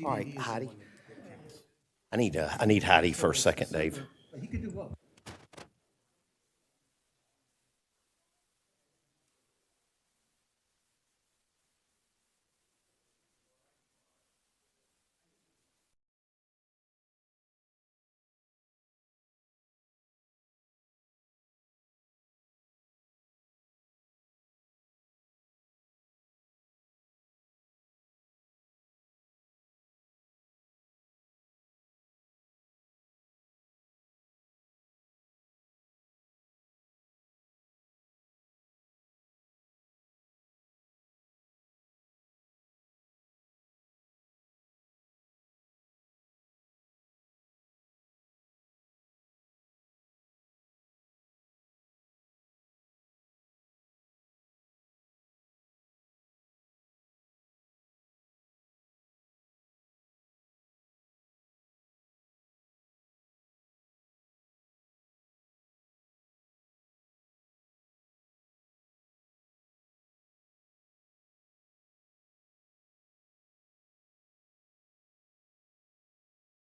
All right, Heidi. I need Heidi for a second, Dave. He could do both.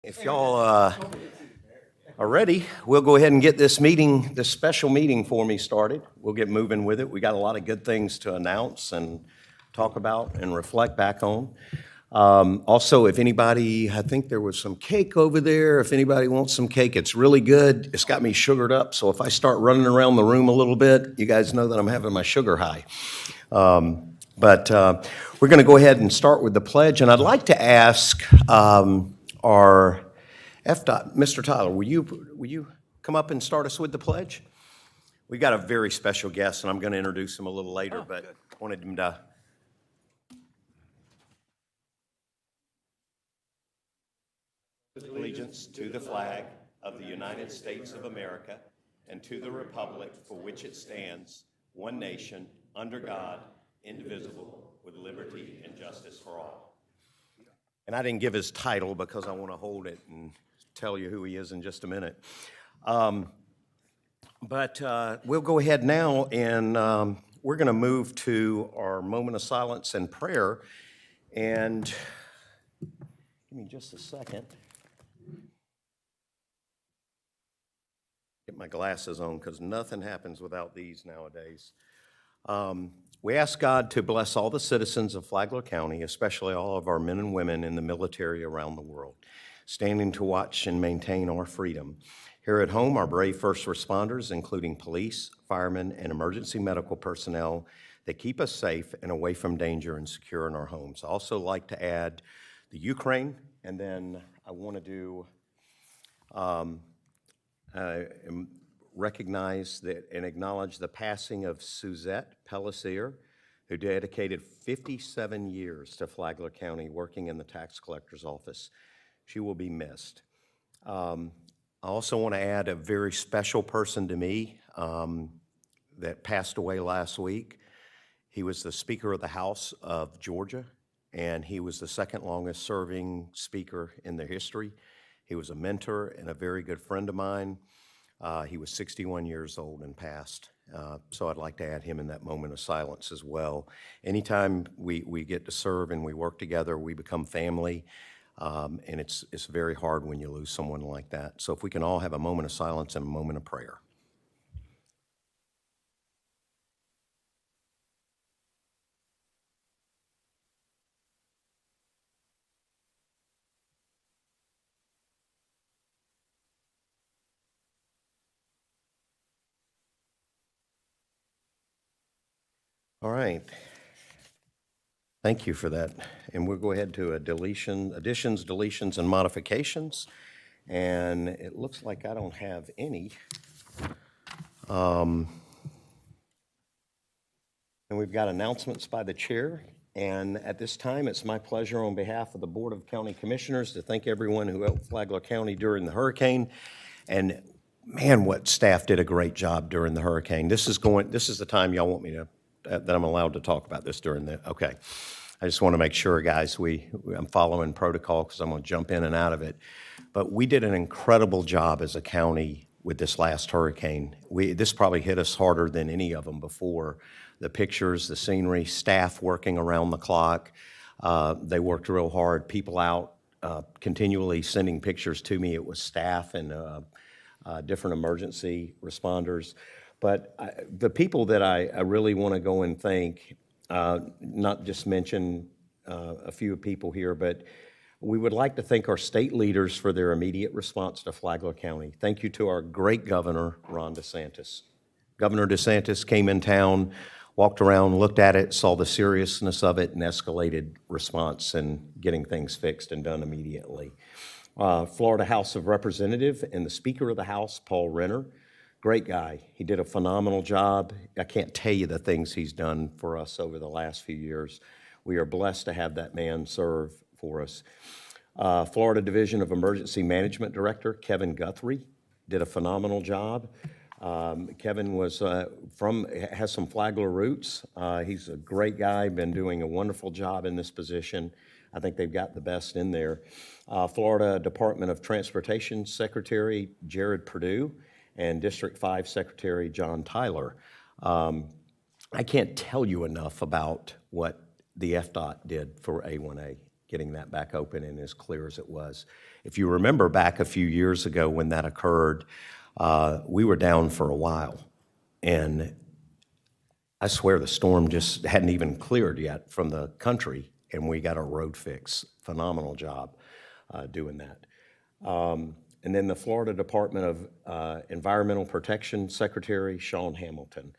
If y'all are ready, we'll go ahead and get this meeting, this special meeting for me started. We'll get moving with it. We got a lot of good things to announce and talk about and reflect back on. Also, if anybody, I think there was some cake over there. If anybody wants some cake, it's really good. It's got me sugared up, so if I start running around the room a little bit, you guys know that I'm having my sugar high. But we're going to go ahead and start with the pledge, and I'd like to ask our FDOT, Mr. Tyler, will you come up and start us with the pledge? We got a very special guest, and I'm going to introduce him a little later, but good. Wanted him to. Allegiance to the flag of the United States of America and to the republic for which it stands, one nation, under God, indivisible, with liberty and justice for all. And I didn't give his title because I want to hold it and tell you who he is in just a minute. But we'll go ahead now and we're going to move to our moment of silence and prayer. And give me just a second. Get my glasses on because nothing happens without these nowadays. We ask God to bless all the citizens of Flagler County, especially all of our men and women in the military around the world, standing to watch and maintain our freedom. Here at home, our brave first responders, including police, firemen, and emergency medical personnel that keep us safe and away from danger and secure in our homes. I also like to add the Ukraine, and then I want to do recognize that and acknowledge the passing of Suzette Pellissier, who dedicated 57 years to Flagler County working in the tax collector's office. She will be missed. I also want to add a very special person to me that passed away last week. He was the Speaker of the House of Georgia, and he was the second longest serving speaker in their history. He was a mentor and a very good friend of mine. He was 61 years old and passed, so I'd like to add him in that moment of silence as well. Anytime we get to serve and we work together, we become family, and it's very hard when you lose someone like that. So if we can all have a moment of silence and a moment of prayer. All right. Thank you for that. And we'll go ahead to additions, deletions, and modifications. And it looks like I don't have any. And we've got announcements by the chair. And at this time, it's my pleasure on behalf of the Board of County Commissioners to thank everyone who helped Flagler County during the hurricane. And man, what staff did a great job during the hurricane. This is the time y'all want me to that I'm allowed to talk about this during the, okay. I just want to make sure, guys, I'm following protocol because I'm going to jump in and out of it. But we did an incredible job as a county with this last hurricane. This probably hit us harder than any of them before. The pictures, the scenery, staff working around the clock. They worked real hard. People out continually sending pictures to me. It was staff and different emergency responders. But the people that I really want to go and thank, not just mention a few people here, but we would like to thank our state leaders for their immediate response to Flagler County. Thank you to our great governor, Ron DeSantis. Governor DeSantis came in town, walked around, looked at it, saw the seriousness of it, and escalated response and getting things fixed and done immediately. Florida House of Representatives and the Speaker of the House, Paul Renner, great guy. He did a phenomenal job. I can't tell you the things he's done for us over the last few years. We are blessed to have that man serve for us. Florida Division of Emergency Management Director, Kevin Guthrie, did a phenomenal job. Kevin has some Flagler roots. He's a great guy, been doing a wonderful job in this position. I think they've got the best in there. Florida Department of Transportation Secretary Jared Perdue and District 5 Secretary John Tyler. I can't tell you enough about what the FDOT did for A1A, getting that back open and as clear as it was. If you remember back a few years ago when that occurred, we were down for a while, and I swear the storm just hadn't even cleared yet from the country, and we got our road fixed. Phenomenal job doing that. And then the Florida Department of Environmental Protection Secretary, Sean Hamilton.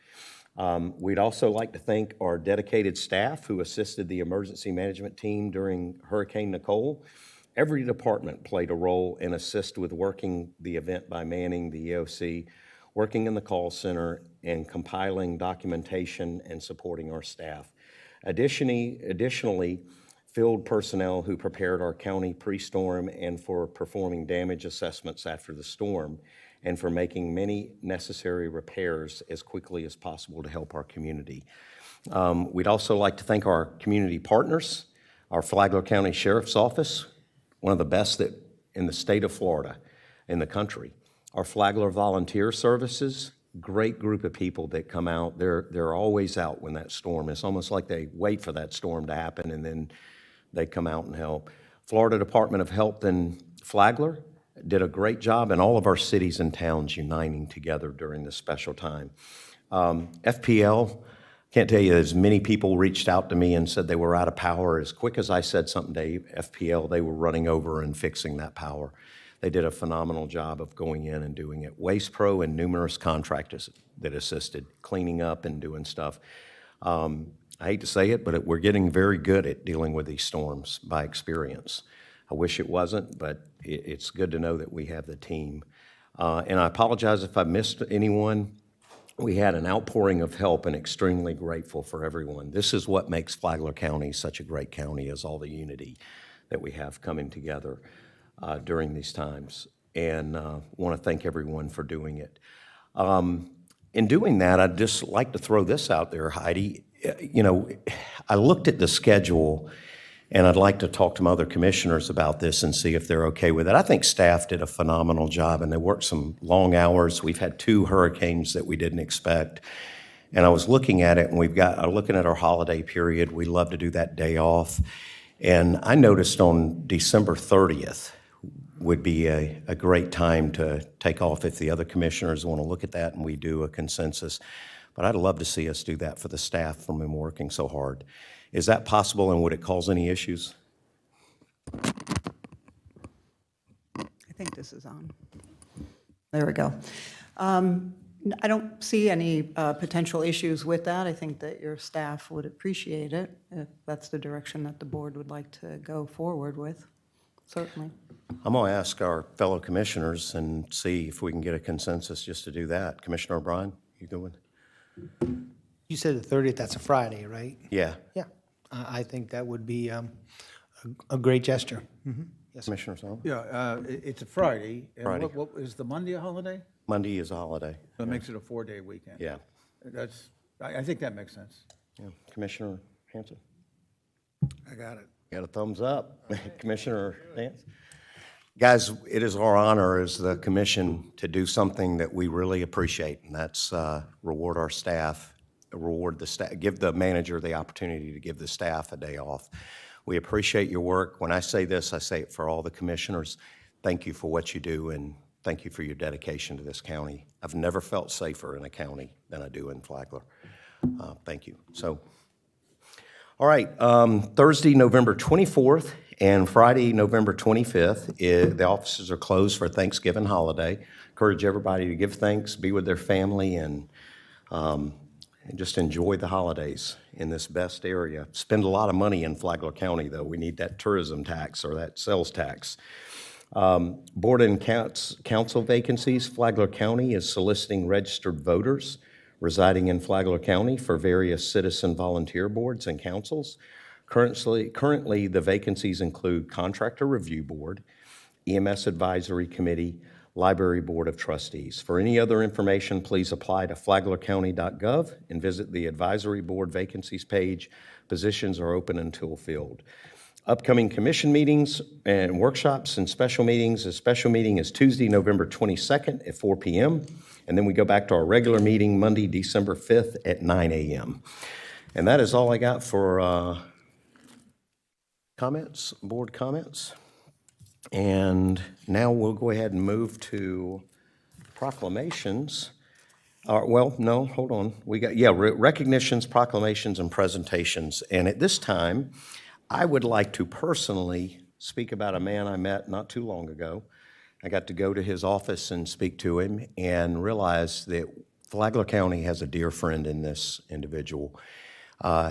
We'd also like to thank our dedicated staff who assisted the emergency management team during Hurricane Nicole. Every department played a role and assist with working the event by manning the EOC, working in the call center, and compiling documentation and supporting our staff. Additionally, field personnel who prepared our county pre-storm and for performing damage assessments after the storm, and for making many necessary repairs as quickly as possible to help our community. We'd also like to thank our community partners, our Flagler County Sheriff's Office, one of the best in the state of Florida, in the country. Our Flagler Volunteer Services, great group of people that come out. They're always out when that storm, it's almost like they wait for that storm to happen and then they come out and help. Florida Department of Health in Flagler did a great job, and all of our cities and towns uniting together during this special time. FPL, can't tell you, as many people reached out to me and said they were out of power. As quick as I said something to FPL, they were running over and fixing that power. They did a phenomenal job of going in and doing it. Waste Pro and numerous contractors that assisted, cleaning up and doing stuff. I hate to say it, but we're getting very good at dealing with these storms by experience. I wish it wasn't, but it's good to know that we have the team. And I apologize if I missed anyone. We had an outpouring of help and extremely grateful for everyone. This is what makes Flagler County such a great county, is all the unity that we have coming together during these times. And want to thank everyone for doing it. In doing that, I'd just like to throw this out there, Heidi. You know, I looked at the schedule, and I'd like to talk to my other commissioners about this and see if they're okay with it. I think staff did a phenomenal job, and they worked some long hours. We've had 2 hurricanes that we didn't expect. And I was looking at it, and I'm looking at our holiday period. We love to do that day off. And I noticed on December 30th would be a great time to take off if the other commissioners want to look at that and we do a consensus. But I'd love to see us do that for the staff from them working so hard. Is that possible, and would it cause any issues? I think this is on. There we go. I don't see any potential issues with that. I think that your staff would appreciate it if that's the direction that the board would like to go forward with, certainly. I'm going to ask our fellow commissioners and see if we can get a consensus just to do that. Commissioner O'Brien, you going? You said the 30th, that's a Friday, right? Yeah. Yeah, I think that would be a great gesture. Mm-hmm. Yes, Commissioner Sullivan? Yeah, it's a Friday. And Friday. What is the Monday a holiday? Monday is a holiday. So it makes it a 4-day weekend. Yeah. I think that makes sense. Yeah. Commissioner Hanson? I got it. Got a thumbs up. Commissioner Dance? Guys, it is our honor as the commission to do something that we really appreciate, and that's reward our staff, give the manager the opportunity to give the staff a day off. We appreciate your work. When I say this, I say it for all the commissioners. Thank you for what you do, and thank you for your dedication to this county. I've never felt safer in a county than I do in Flagler. Thank you. So, all right, Thursday, November 24th and Friday, November 25th, the offices are closed for Thanksgiving holiday. Encourage everybody to give thanks, be with their family, and just enjoy the holidays in this best area. Spend a lot of money in Flagler County, though. We need that tourism tax or that sales tax. Board and council vacancies. Flagler County is soliciting registered voters residing in Flagler County for various citizen volunteer boards and councils. Currently, the vacancies include Contractor Review Board, EMS Advisory Committee, Library Board of Trustees. For any other information, please apply to flaglercounty.gov and visit the Advisory Board vacancies page. Positions are open until filled. Upcoming commission meetings and workshops and special meetings. A special meeting is Tuesday, November 22nd at 4 p.m. And then we go back to our regular meeting Monday, December 5th at 9 a.m. And that is all I got for comments, board comments. And now we'll go ahead and move to proclamations. Well, no, hold on. We got, recognitions, proclamations, and presentations. And at this time, I would like to personally speak about a man I met not too long ago. I got to go to his office and speak to him and realize that Flagler County has a dear friend in this individual.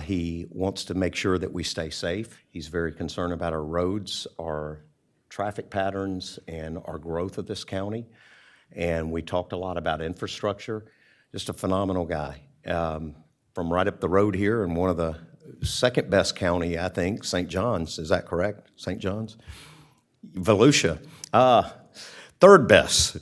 He wants to make sure that we stay safe. He's very concerned about our roads, our traffic patterns, and our growth of this county. And we talked a lot about infrastructure. Just a phenomenal guy. From right up the road here in one of the second best county, I think, St. John's. Is that correct? St. John's? Volusia. Third best.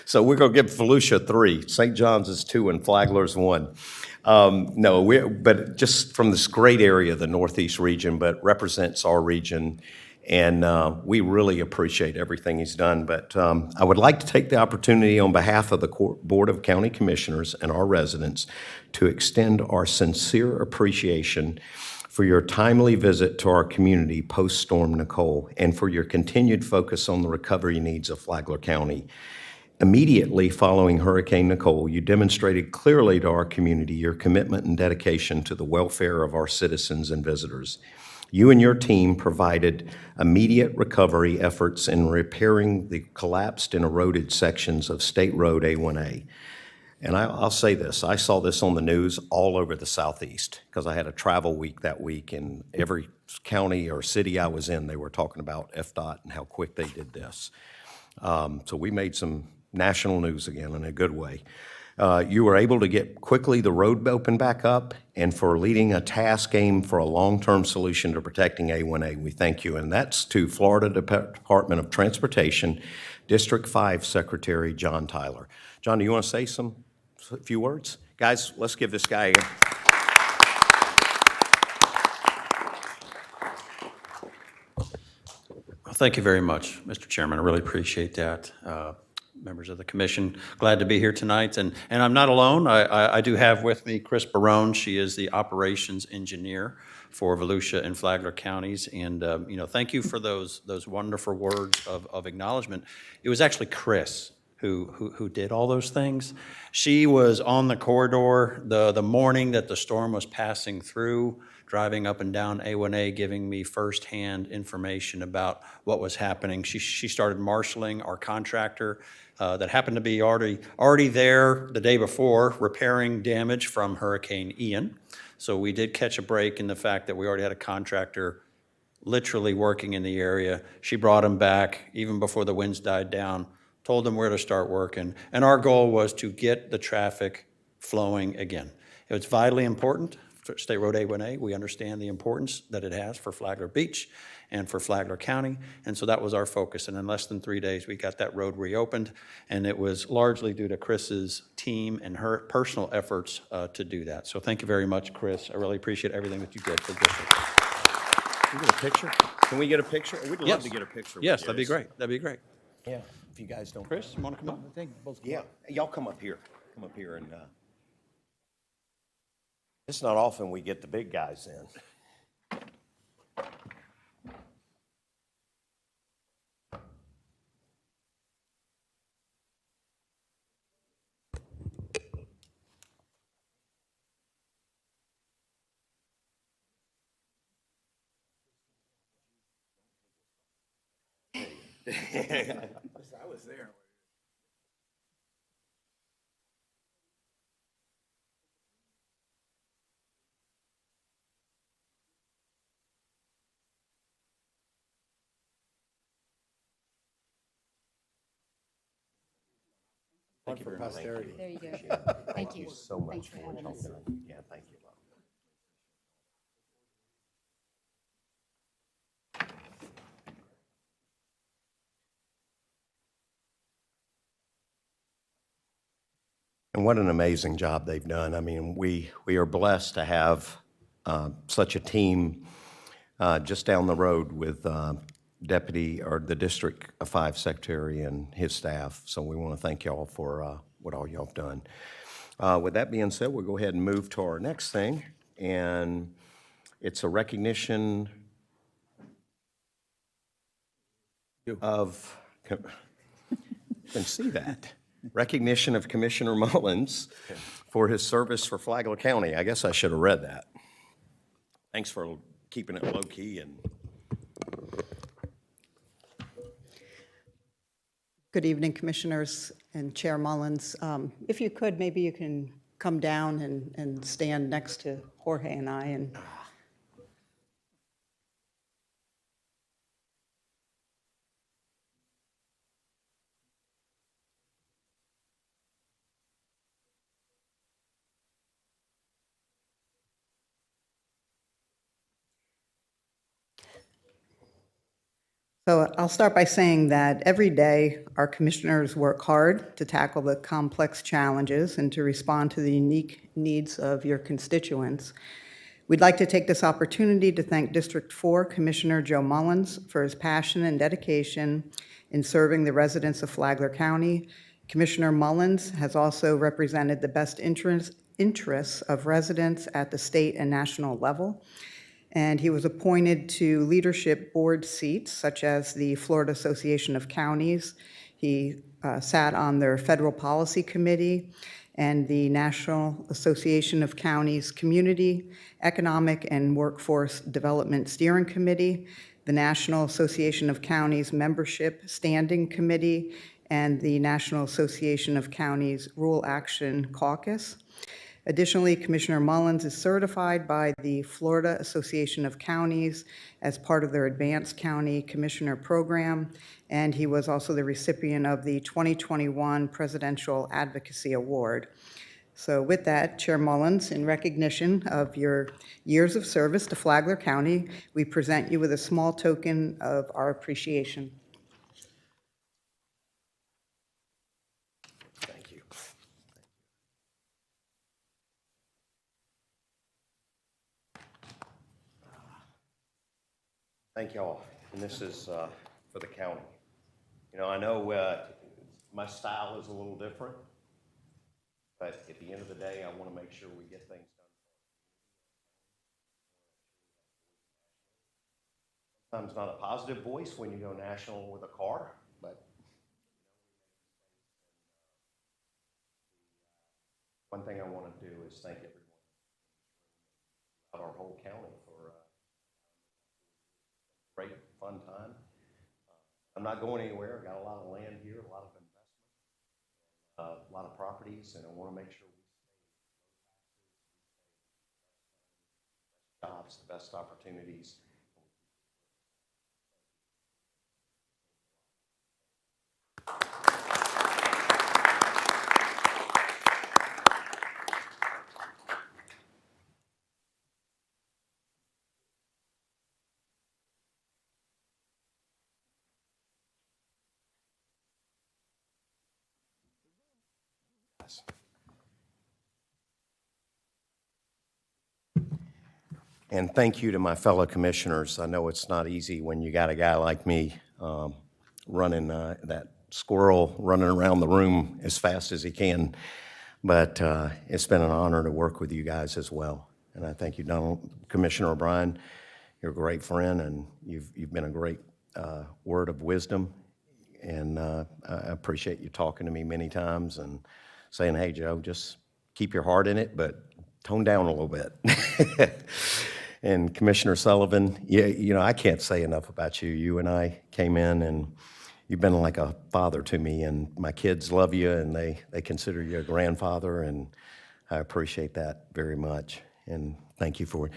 So we're going to give Volusia 3. St. John's is 2 and Flagler's 1. But just from this great area, the Northeast region, but represents our region. And we really appreciate everything he's done. But I would like to take the opportunity on behalf of the Board of County Commissioners and our residents to extend our sincere appreciation for your timely visit to our community post-Storm Nicole and for your continued focus on the recovery needs of Flagler County. Immediately following Hurricane Nicole, you demonstrated clearly to our community your commitment and dedication to the welfare of our citizens and visitors. You and your team provided immediate recovery efforts in repairing the collapsed and eroded sections of State Road A1A. And I'll say this, I saw this on the news all over the Southeast because I had a travel week that week, and every county or city I was in, they were talking about FDOT and how quick they did this. So we made some national news again in a good way. You were able to get quickly the road open back up, and for leading a task aimed for a long-term solution to protecting A1A. We thank you. And that's to Florida Department of Transportation, District 5 Secretary John Tyler. John, do you want to say a few words? Guys, let's give this guy Well, thank you very much, Mr. Chairman. I really appreciate that. Members of the commission, glad to be here tonight. And I'm not alone. I do have with me Chris Barone. She is the operations engineer for Volusia and Flagler counties. And thank you for those wonderful words of acknowledgement. It was actually Chris who did all those things. She was on the corridor the morning that the storm was passing through, driving up and down A1A, giving me firsthand information about what was happening. She started marshaling our contractor that happened to be already there the day before, repairing damage from Hurricane Ian. So we did catch a break in the fact that we already had a contractor literally working in the area. She brought him back even before the winds died down, told them where to start working, and our goal was to get the traffic flowing again. It's vitally important for State Road A1A. We understand the importance that it has for Flagler Beach and for Flagler County, and so that was our focus. And in less than 3 days, we got that road reopened, and it was largely due to Chris's team and her personal efforts to do that. So thank you very much, Chris. I really appreciate everything that you did for the district. Can we get a picture? Can we get a picture? We'd love Yes. to get a picture. with Yes, you. that'd be great. That'd be great. Yeah, if you guys don't. Chris, you want to come up? I think both. Yeah, y'all come up here. Come up here and, it's not often we get the big guys in. I was there. One for posterity. There you go. Thank you. So much Thanks for for what having y'all us. done. Yeah, thank you, love. And what an amazing job they've done. I mean, we are blessed to have such a team just down the road with Deputy, or the District 5 Secretary and his staff. So we want to thank y'all for what all y'all have done. With that being said, we'll go ahead and move to our next thing, and it's a recognition of, can see that, recognition of Commissioner Mullins for his service for Flagler County. I guess I should have read that. Thanks for keeping it low-key and. Good evening, Commissioners and Chair Mullins. If you could, maybe you can come down and stand next to Jorge and I. And so I'll start by saying that every day our commissioners work hard to tackle the complex challenges and to respond to the unique needs of your constituents. We'd like to take this opportunity to thank District 4 Commissioner Joe Mullins for his passion and dedication in serving the residents of Flagler County. Commissioner Mullins has also represented the best interests of residents at the state and national level, and he was appointed to leadership board seats such as the Florida Association of Counties. He sat on their Federal Policy Committee and the National Association of Counties Community, Economic and Workforce Development Steering Committee, the National Association of Counties Membership Standing Committee, and the National Association of Counties Rural Action Caucus. Additionally, Commissioner Mullins is certified by the Florida Association of Counties as part of their Advanced County Commissioner Program, and he was also the recipient of the 2021 Presidential Advocacy Award. So with that, Chair Mullins, in recognition of your years of service to Flagler County, we present you with a small token of our appreciation. Thank you. Thank you all, and this is for the county. You know, I know my style is a little different, but at the end of the day, I want to make sure we get things done. Sometimes not a positive voice when you go national with a car, but one thing I want to do is thank everyone of our whole county for a great, fun time. I'm not going anywhere. I've got a lot of land here, a lot of investment, a lot of properties, and I want to make sure we stay jobs, the best opportunities. And thank you to my fellow commissioners. I know it's not easy when you got a guy like me running that squirrel running around the room as fast as he can. But it's been an honor to work with you guys as well. And I thank you, Donald. Commissioner O'Brien, you're a great friend, and you've been a great word of wisdom. And I appreciate you talking to me many times and saying, hey, Joe, just keep your heart in it, but tone down a little bit. And Commissioner Sullivan, you know, I can't say enough about you. You and I came in, and you've been like a father to me, and my kids love you, and they consider you a grandfather, and I appreciate that very much, and thank you for it.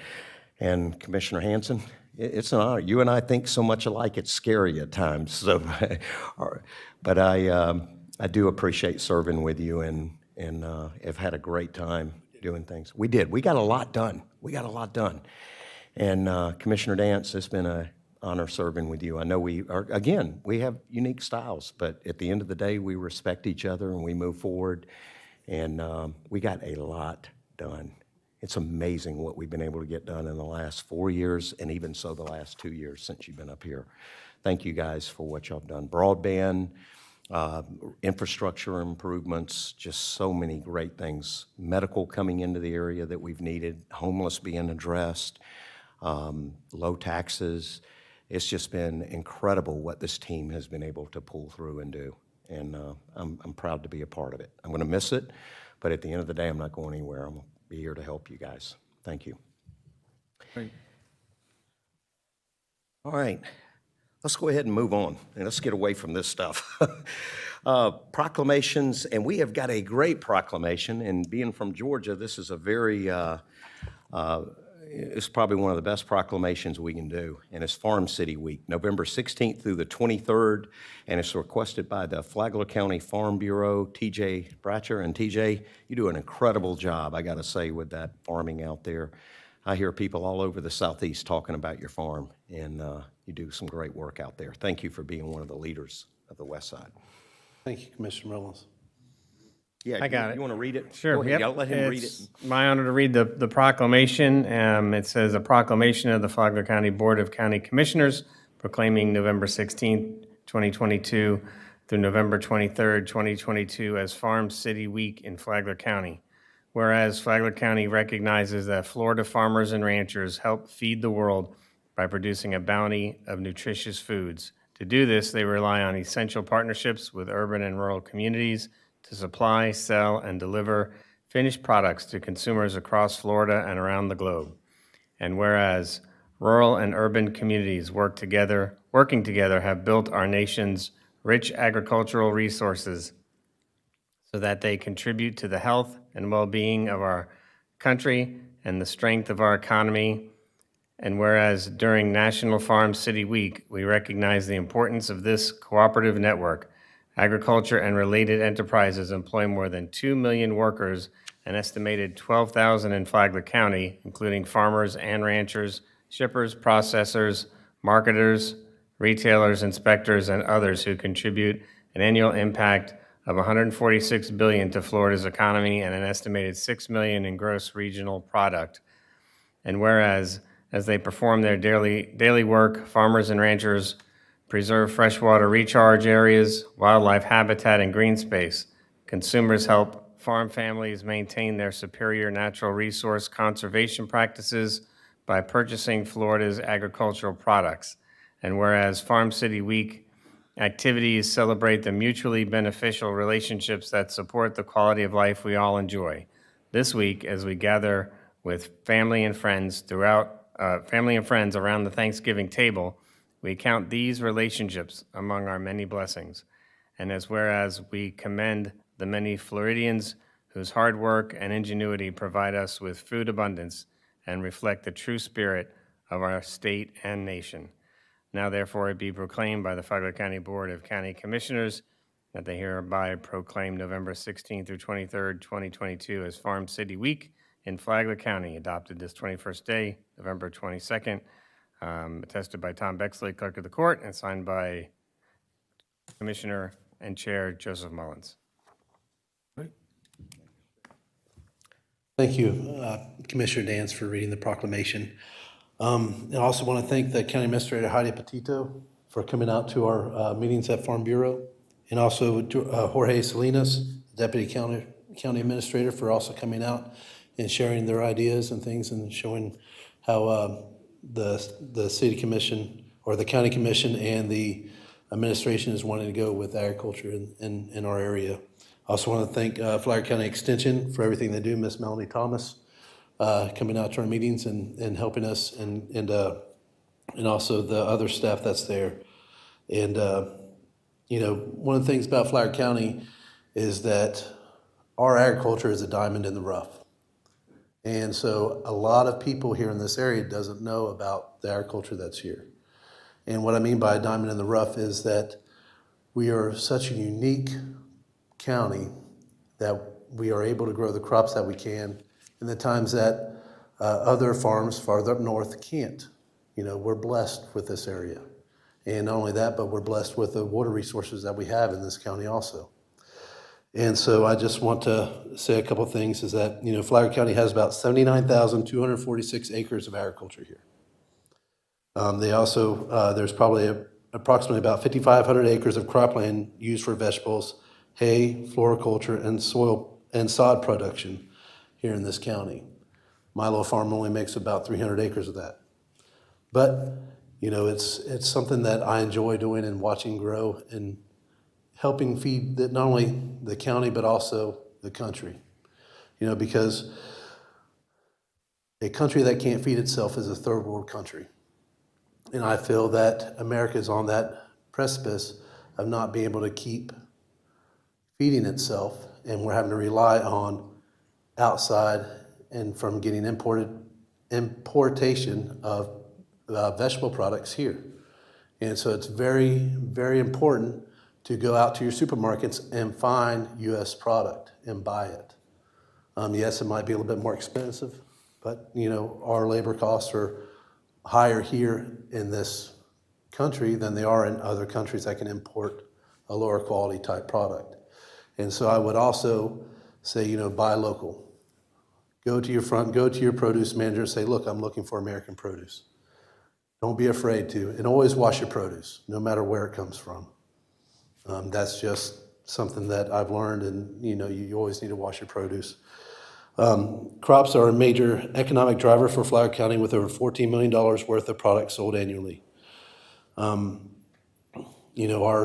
And Commissioner Hanson, it's an honor. You and I think so much alike, it's scary at times, so, but I do appreciate serving with you, and have had a great time doing things. We did. We got a lot done. And Commissioner Dance, it's been an honor serving with you. I know we have unique styles, but at the end of the day, we respect each other and we move forward. And we got a lot done. It's amazing what we've been able to get done in the last 4 years, and even so the last 2 years since you've been up here. Thank you guys for what y'all have done. Broadband, infrastructure improvements, just so many great things. Medical coming into the area that we've needed, homeless being addressed, low taxes. It's just been incredible what this team has been able to pull through and do. And I'm proud to be a part of it. I'm going to miss it, but at the end of the day, I'm not going anywhere. I'm going to be here to help you guys. Thank you. Great. All right. Let's go ahead and move on, and let's get away from this stuff. Proclamations, and we have got a great proclamation, and being from Georgia, this is a very, it's probably one of the best proclamations we can do, and it's Farm City Week, November 16th through the 23rd, and it's requested by the Flagler County Farm Bureau, TJ Bratcher. And TJ, you do an incredible job, I gotta say, with that farming out there. I hear people all over the Southeast talking about your farm, and you do some great work out there. Thank you for being one of the leaders of the West Side. Thank you, Commissioner Mullins. Yeah, I got it. You want to read it? Sure. Go ahead. Yep. Yeah, let him read it. It's my honor to read the proclamation. It says, a proclamation of the Flagler County Board of County Commissioners proclaiming November 16th, 2022 through November 23rd, 2022 as Farm City Week in Flagler County. Whereas Flagler County recognizes that Florida farmers and ranchers help feed the world by producing a bounty of nutritious foods. To do this, they rely on essential partnerships with urban and rural communities to supply, sell, and deliver finished products to consumers across Florida and around the globe. And whereas rural and urban communities working together have built our nation's rich agricultural resources so that they contribute to the health and well-being of our country and the strength of our economy. And whereas during National Farm City Week, we recognize the importance of this cooperative network, agriculture and related enterprises employ more than 2 million workers, an estimated 12,000 in Flagler County, including farmers and ranchers, shippers, processors, marketers, retailers, inspectors, and others who contribute an annual impact of $146 billion to Florida's economy and an estimated $6 million in gross regional product. And whereas, as they perform their daily work, farmers and ranchers preserve freshwater recharge areas, wildlife habitat, and green space. Consumers help farm families maintain their superior natural resource conservation practices by purchasing Florida's agricultural products. And whereas Farm City Week activities celebrate the mutually beneficial relationships that support the quality of life we all enjoy. This week, as we gather with family and friends around the Thanksgiving table, we count these relationships among our many blessings. And whereas we commend the many Floridians whose hard work and ingenuity provide us with food abundance and reflect the true spirit of our state and nation. Now therefore it be proclaimed by the Flagler County Board of County Commissioners that they hereby proclaim November 16th through 23rd, 2022 as Farm City Week in Flagler County, adopted this 21st day, November 22nd, attested by Tom Bexley, Clerk of the Court, and signed by Commissioner and Chair Joseph Mullins. Thank you, Commissioner Dance, for reading the proclamation. I also want to thank the County Administrator Heidi Petito for coming out to our meetings at Farm Bureau, and also Jorge Salinas, Deputy County Administrator, for also coming out and sharing their ideas and things and showing how the City Commission or the County Commission and the administration is wanting to go with agriculture in our area. I also want to thank Flagler County Extension for everything they do, Miss Melanie Thomas, coming out to our meetings and helping us, and also the other staff that's there. And one of the things about Flagler County is that our agriculture is a diamond in the rough. And so a lot of people here in this area doesn't know about the agriculture that's here. And what I mean by a diamond in the rough is that we are such a unique county that we are able to grow the crops that we can in the times that other farms farther up north can't. We're blessed with this area. And not only that, but we're blessed with the water resources that we have in this county also. And so I just want to say a couple of things is that, Flagler County has about 79,246 acres of agriculture here. They also, there's probably approximately about 5,500 acres of cropland used for vegetables, hay, floriculture, and soil and sod production here in this county. My little farm only makes about 300 acres of that. But, it's something that I enjoy doing and watching grow and helping feed not only the county, but also the country. Because a country that can't feed itself is a third world country. And I feel that America is on that precipice of not being able to keep feeding itself, and we're having to rely on outside and from getting importation of vegetable products here. And so it's very, very important to go out to your supermarkets and find U.S. product and buy it. Yes, it might be a little bit more expensive, but our labor costs are higher here in this country than they are in other countries that can import a lower quality type product. And so I would also say, buy local. Go to your produce manager and say, look, I'm looking for American produce. Don't be afraid to, and always wash your produce, no matter where it comes from. That's just something that I've learned, and you always need to wash your produce. Crops are a major economic driver for Flagler County with over $14 million worth of products sold annually. Our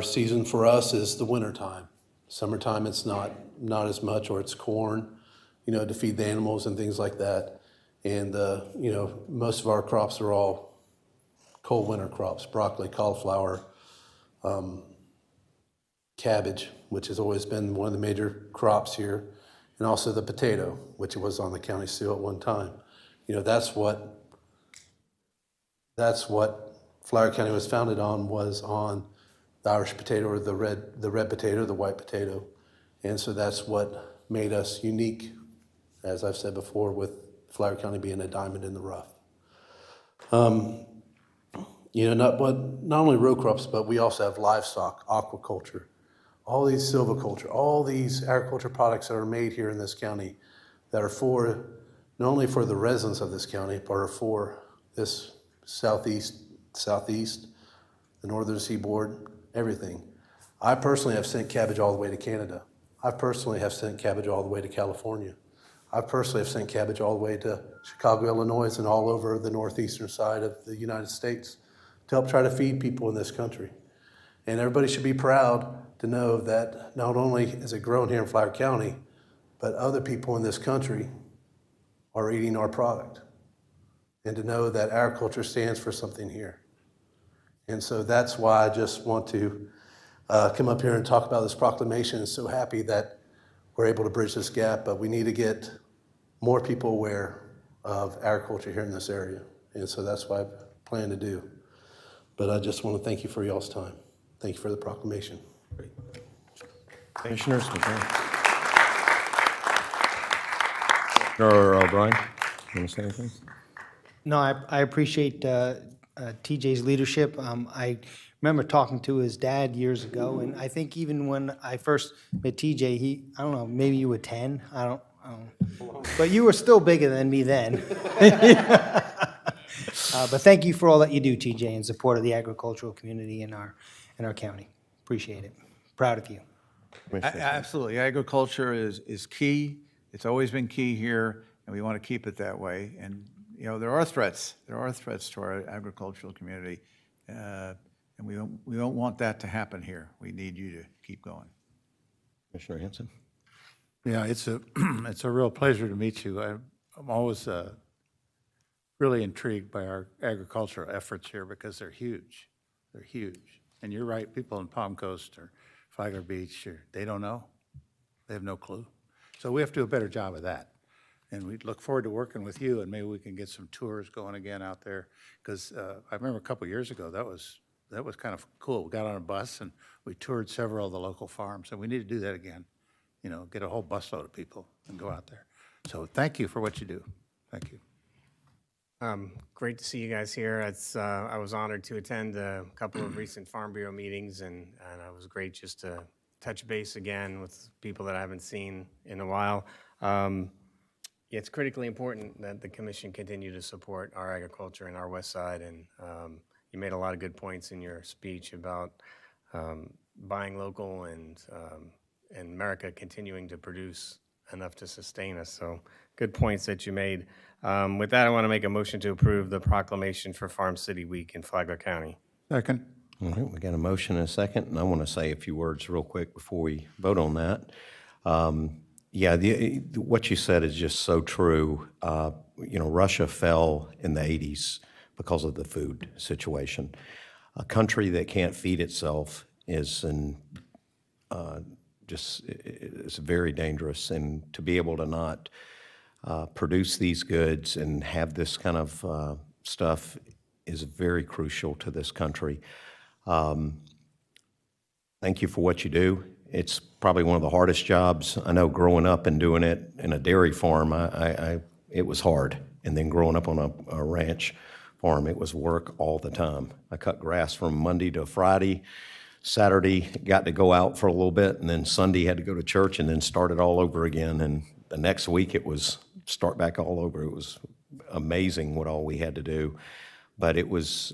season for us is the wintertime. Summertime, it's not as much, or it's corn, to feed the animals and things like that. And, most of our crops are all cold winter crops: broccoli, cauliflower, cabbage, which has always been one of the major crops here, and also the potato, which was on the county seal at one time. That's what Flagler County was founded on, was on the Irish potato, or the red potato, the white potato. And so that's what made us unique, as I've said before, with Flagler County being a diamond in the rough. Not only row crops, but we also have livestock, aquaculture, all these silviculture, all these agriculture products that are made here in this county that are for, not only for the residents of this county, but are for this southeast, the northern seaboard, everything. I personally have sent cabbage all the way to Canada. I personally have sent cabbage all the way to California. I personally have sent cabbage all the way to Chicago, Illinois, and all over the northeastern side of the United States to help try to feed people in this country. And everybody should be proud to know that not only is it grown here in Flagler County, but other people in this country are eating our product. And to know that agriculture stands for something here. And so that's why I just want to come up here and talk about this proclamation. I'm so happy that we're able to bridge this gap, but we need to get more people aware of agriculture here in this area. And so that's what I plan to do. But I just want to thank you for y'all's time. Thank you for the proclamation. Commissioners, Commissioner O'Brien, you want to say anything? No, I appreciate TJ's leadership. I remember talking to his dad years ago, and I think even when I first met TJ, I don't know, maybe you were 10, I don't know. But you were still bigger than me then. But thank you for all that you do, TJ, in support of the agricultural community in our county. Appreciate it. Proud of you. Absolutely. Agriculture is key. It's always been key here, and we want to keep it that way. And, there are threats. There are threats to our agricultural community, and we don't want that to happen here. We need you to keep going. Commissioner Hanson? Yeah, it's a real pleasure to meet you. I'm always really intrigued by our agricultural efforts here because they're huge. They're huge. And you're right, people in Palm Coast or Flagler Beach, they don't know. They have no clue. So we have to do a better job of that. And we look forward to working with you, and maybe we can get some tours going again out there. Because I remember a couple years ago, that was kind of cool. We got on a bus and we toured several of the local farms, and we need to do that again. You know, get a whole busload of people and go out there. So thank you for what you do. Thank you. Great to see you guys here. I was honored to attend a couple of recent Farm Bureau meetings, and it was great just to touch base again with people that I haven't seen in a while. It's critically important that the commission continue to support our agriculture in our west side, and you made a lot of good points in your speech about buying local and America continuing to produce enough to sustain us. So good points that you made. With that, I want to make a motion to approve the proclamation for Farm City Week in Flagler County. Second. All right, we got a motion and a second, and I want to say a few words real quick before we vote on that. Yeah, what you said is just so true. You know, Russia fell in the 80s because of the food situation. A country that can't feed itself is it's very dangerous, and to be able to not produce these goods and have this kind of stuff is very crucial to this country. Thank you for what you do. It's probably one of the hardest jobs. I know growing up and doing it in a dairy farm, it was hard. And then growing up on a ranch farm, it was work all the time. I cut grass from Monday to Friday. Saturday, got to go out for a little bit, and then Sunday had to go to church and then start it all over again. And the next week it was start back all over. It was amazing what all we had to do. But it was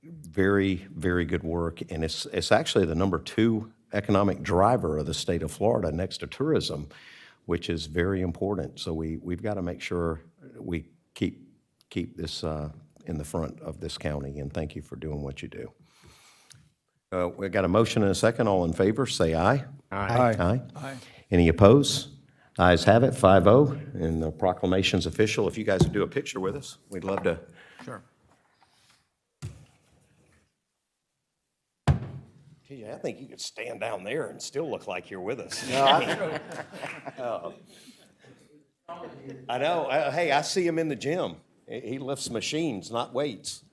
very, very good work. And it's actually the number 2 economic driver of the state of Florida next to tourism, which is very important. So we've got to make sure we keep this in the front of this county, and thank you for doing what you do. We've got a motion and a second. All in favor, say aye. Aye. Aye. Any opposed? Ayes have it, 5-0, and the proclamation's official. If you guys would do a picture with us, we'd love to. Sure. Gee, I think you could stand down there and still look like you're with us. I know. Hey, I see him in the gym. He lifts machines, not weights.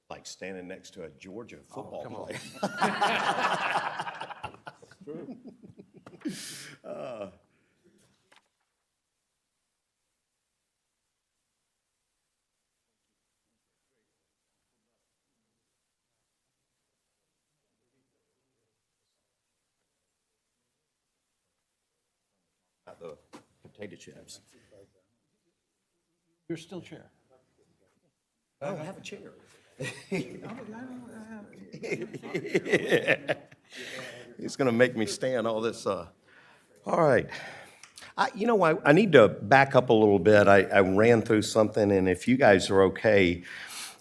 Like standing next to a Georgia football player. True. The potato chips. You're still chair. Oh, have a chair. He's going to make me stand all this. All right. I need to back up a little bit. I ran through something, and if you guys are okay,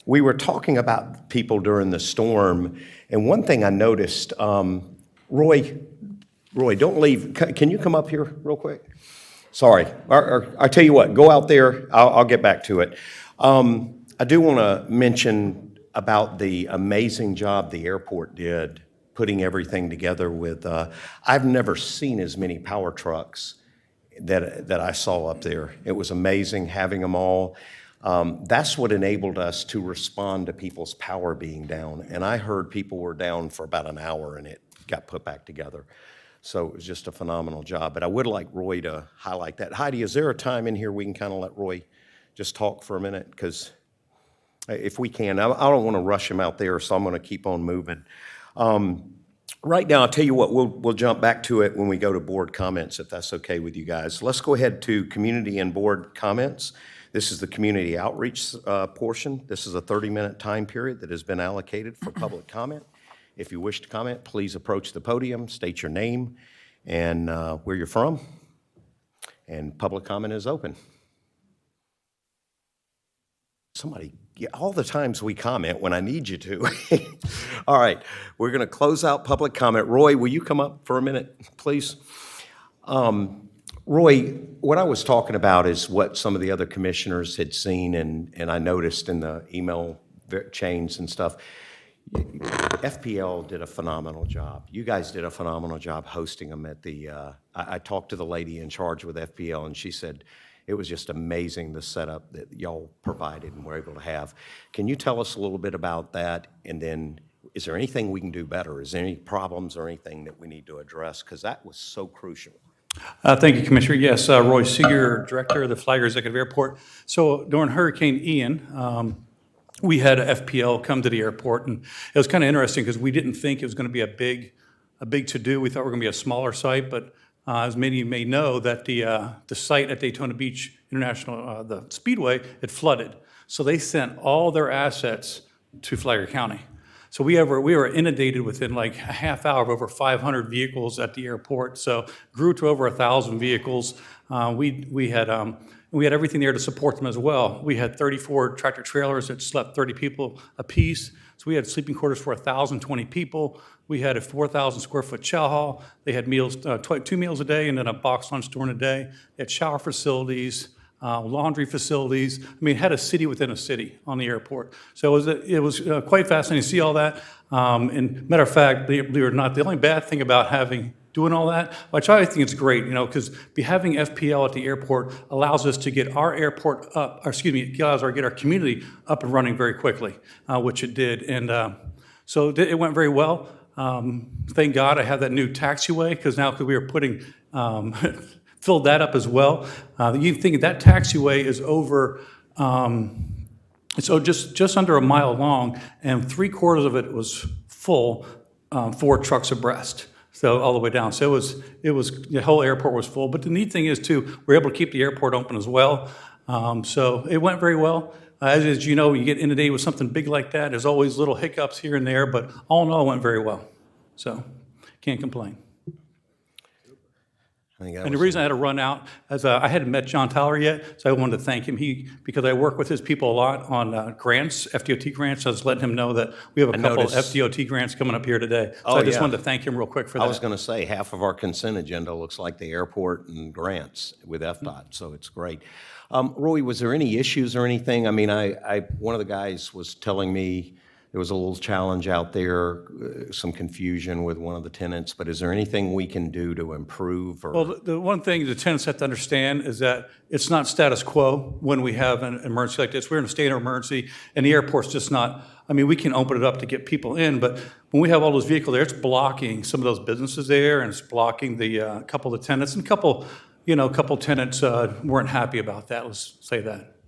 we were talking about people during the storm, and one thing I noticed, Roy, don't leave. Can you come up here real quick? Sorry. I tell you what, go out there. I'll get back to it. I do want to mention about the amazing job the airport did putting everything together with, I've never seen as many power trucks that I saw up there. It was amazing having them all. That's what enabled us to respond to people's power being down. And I heard people were down for about an hour and it got put back together. So it was just a phenomenal job. But I would like Roy to highlight that. Heidi, is there a time in here we can kind of let Roy just talk for a minute? Because if we can, I don't want to rush him out there, so I'm going to keep on moving. Right now, I'll tell you what, we'll jump back to it when we go to board comments, if that's okay with you guys. Let's go ahead to community and board comments. This is the community outreach portion. This is a 30-minute time period that has been allocated for public comment. If you wish to comment, please approach the podium, state your name and where you're from, and public comment is open. Somebody, yeah, all the times we comment when I need you to. All right, we're going to close out public comment. Roy, will you come up for a minute, please? Roy, what I was talking about is what some of the other commissioners had seen, and I noticed in the email chains and stuff. FPL did a phenomenal job. You guys did a phenomenal job hosting them at the, I talked to the lady in charge with FPL, and she said it was just amazing, the setup that y'all provided and were able to have. Can you tell us a little bit about that? And then, is there anything we can do better? Is there any problems or anything that we need to address? Because that was so crucial. Thank you, Commissioner. Yes, Roy Seeger, Director of the Flagler Executive Airport. So during Hurricane Ian, we had a FPL come to the airport, and it was kind of interesting because we didn't think it was going to be a big to-do. We thought we were going to be a smaller site, but as many of you may know, that the site at Daytona Beach International, the Speedway, it flooded. So they sent all their assets to Flagler County. So we were inundated within like a half hour of over 500 vehicles at the airport. So grew to over 1,000 vehicles. We had everything there to support them as well. We had 34 tractor trailers that slept 30 people apiece. So we had sleeping quarters for 1,020 people. We had a 4,000 square foot chow hall. They had meals, 2 meals a day, and then a box lunch during the day. They had shower facilities, laundry facilities. I mean, it had a city within a city on the airport. So it was quite fascinating to see all that. And matter of fact, believe it or not, the only bad thing about doing all that, which I think is great, because having FPL at the airport allows us to get our airport up, or excuse me, allows us to get our community up and running very quickly, which it did. And so it went very well. Thank God I have that new taxiway, because we were putting, filled that up as well. You think that taxiway is over, just under a mile long, and 3/4 of it was full, 4 trucks abreast. So all the way down. So it was the whole airport was full. But the neat thing is too, we're able to keep the airport open as well. So it went very well. As you know, you get inundated with something big like that. There's always little hiccups here and there, but all in all, it went very well. So can't complain. And the reason I had to run out is I hadn't met John Tyler yet, so I wanted to thank him. Because I work with his people a lot on grants, FDOT grants. I was letting him know that we have a couple of FDOT grants coming up here today. So I just wanted to thank him real quick for that. I was going to say, half of our consent agenda looks like the airport and grants with FDOT, so it's great. Roy, was there any issues or anything? I mean, one of the guys was telling me there was a little challenge out there, some confusion with one of the tenants, but is there anything we can do to improve? Or? Well, the one thing the tenants have to understand is that it's not status quo when we have an emergency like this. We're in a state of emergency, and the airport's just not, I mean, we can open it up to get people in, but when we have all those vehicles there, it's blocking some of those businesses there, and it's blocking the couple of the tenants, and a couple tenants weren't happy about that, let's say that.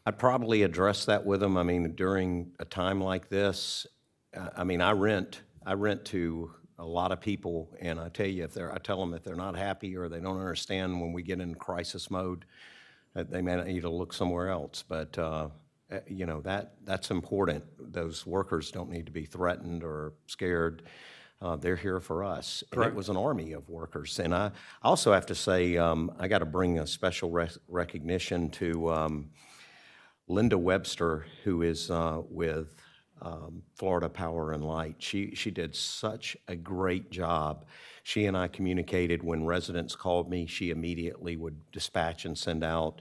I'd probably address that with them. I mean, during a time like this, I mean, I rent to a lot of people, and I tell you, I tell them if they're not happy or they don't understand when we get in crisis mode, they may need to look somewhere else. But that's important. Those workers don't need to be threatened or scared. They're here for us. And it was an army of workers. And I also have to say, I got to bring a special recognition to Linda Webster, who is with Florida Power and Light. She did such a great job. She and I communicated when residents called me. She immediately would dispatch and send out,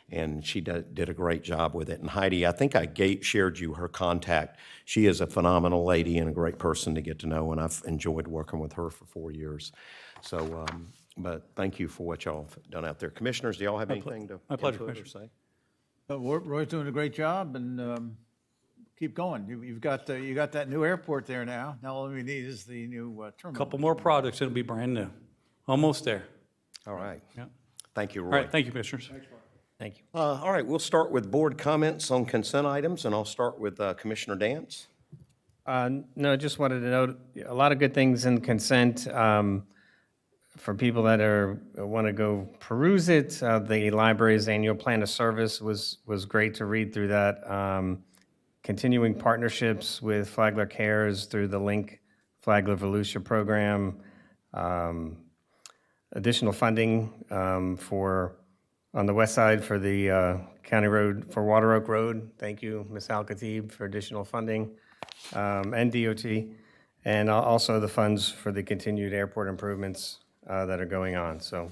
and she did a great job with it. And Heidi, I think I shared you her contact. She is a phenomenal lady and a great person to get to know, and I've enjoyed working with her for 4 years. So, but thank you for what y'all have done out there. Commissioners, do y'all have anything to My pleasure, input or Commissioner. say? Roy's doing a great job, and keep going. You got that new airport there now. Now all we need is the new terminal. Couple more projects, it'll be brand new. Almost there. All right. Yeah. Thank you, Roy. All right, thank you, Commissioners. Thank you. All right, we'll start with board comments on consent items, and I'll start with Commissioner Dance. No, just wanted to note, a lot of good things in consent. For people that want to go peruse it, the library's annual plan of service was great to read through that. Continuing partnerships with Flagler Cares through the Link Flagler Volusia program. Additional funding for on the west side for the county road, for Water Oak Road. Thank you, Ms. Al-Khatib, for additional funding, and DOT, and also the funds for the continued airport improvements that are going on. So,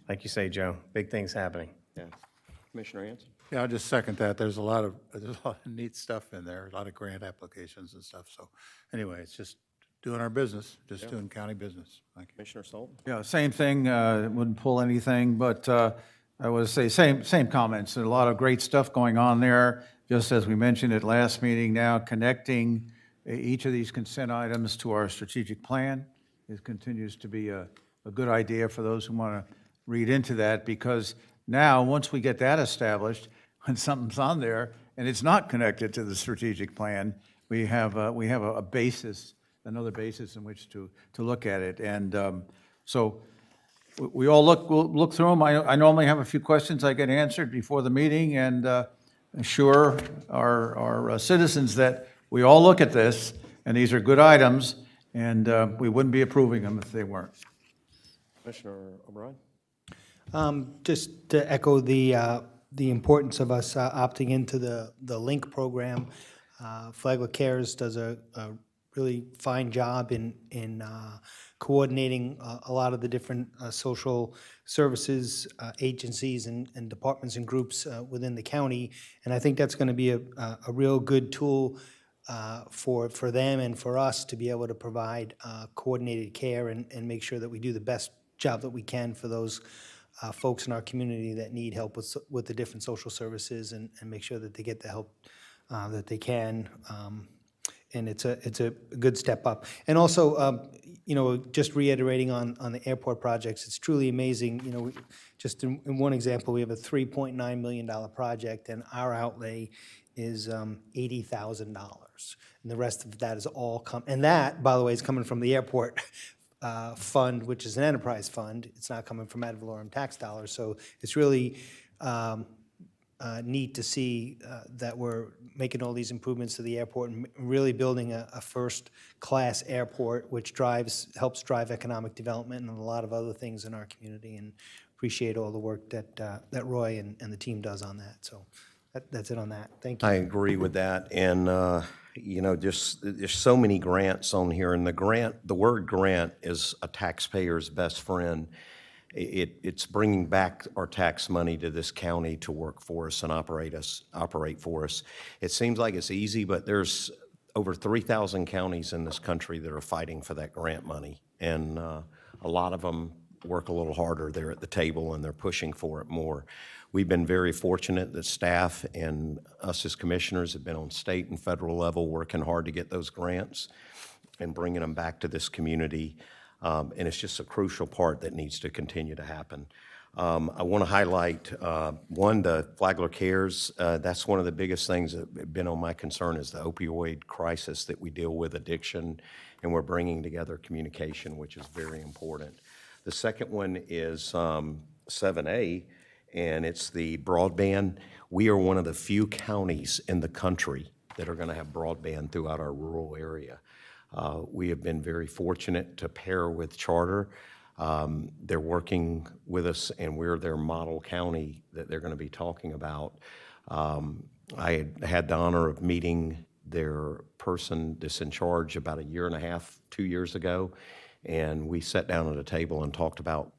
like you say, Joe, big things happening. Yeah. Commissioner Hanson? Yeah, I'll just second that. There's a lot of neat stuff in there, a lot of grant applications and stuff. So anyway, it's just doing our business, just doing county business. Thank you. Commissioner Sullivan? Yeah, same thing, wouldn't pull anything, but I would say same comments. There's a lot of great stuff going on there, just as we mentioned at last meeting now, connecting each of these consent items to our strategic plan. It continues to be a good idea for those who want to read into that, because now, once we get that established, when something's on there and it's not connected to the strategic plan, we have a basis, another basis in which to look at it. And so we'll look through them. I normally have a few questions I get answered before the meeting, and assure our citizens that we all look at this, and these are good items, and we wouldn't be approving them if they weren't. Commissioner O'Brien? Just to echo the importance of us opting into the LINK program. Flagler Cares does a really fine job in coordinating a lot of the different social services agencies and departments and groups within the county, and I think that's going to be a real good tool for them and for us to be able to provide coordinated care and make sure that we do the best job that we can for those folks in our community that need help with the different social services, and make sure that they get the help that they can. And it's a good step up. And also, just reiterating on the airport projects, it's truly amazing. Just in one example, we have a $3.9 million project, and our outlay is $80,000. And the rest of that is all and that, by the way, is coming from the airport fund, which is an enterprise fund. It's not coming from ad valorem tax dollars. So it's really neat to see that we're making all these improvements to the airport and really building a first-class airport, which helps drive economic development and a lot of other things in our community. And appreciate all the work that Roy and the team does on that. So that's it on that. Thank you. I agree with that, and, just, there's so many grants on here, and the word grant is a taxpayer's best friend. It's bringing back our tax money to this county to work for us and operate for us. It seems like it's easy, but there's over 3,000 counties in this country that are fighting for that grant money, and a lot of them work a little harder there at the table, and they're pushing for it more. We've been very fortunate that staff and us as commissioners have been on state and federal level working hard to get those grants and bringing them back to this community. And it's just a crucial part that needs to continue to happen. I want to highlight, one, the Flagler Cares. That's one of the biggest things that have been on my concern is the opioid crisis that we deal with, addiction, and we're bringing together communication, which is very important. The second one is 7A, and it's the broadband. We are one of the few counties in the country that are going to have broadband throughout our rural area. We have been very fortunate to pair with Charter. They're working with us, and we're their model county that they're going to be talking about. I had the honor of meeting their person that's in charge about 1.5 years, 2 years ago, and we sat down at a table and talked about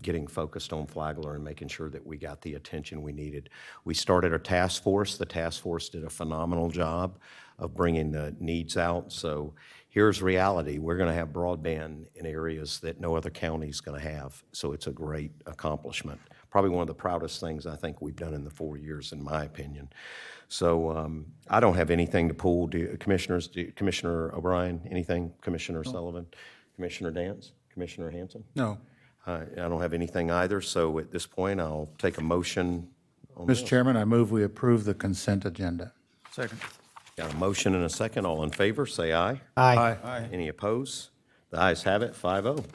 getting focused on Flagler and making sure that we got the attention we needed. We started a task force. The task force did a phenomenal job of bringing the needs out. So here's reality. We're going to have broadband in areas that no other county is going to have. So it's a great accomplishment. Probably one of the proudest things I think we've done in the 4 years, in my opinion. So I don't have anything to pull. Commissioners, Commissioner O'Brien, anything? Commissioner Sullivan? Commissioner Dance? Commissioner Hanson? No. I don't have anything either, so at this point, I'll take a motion on this. Mr. Chairman, I move we approve the consent agenda. Second. Got a motion and a second. All in favor, say aye. Aye. Any opposed? The ayes have it, 5-0.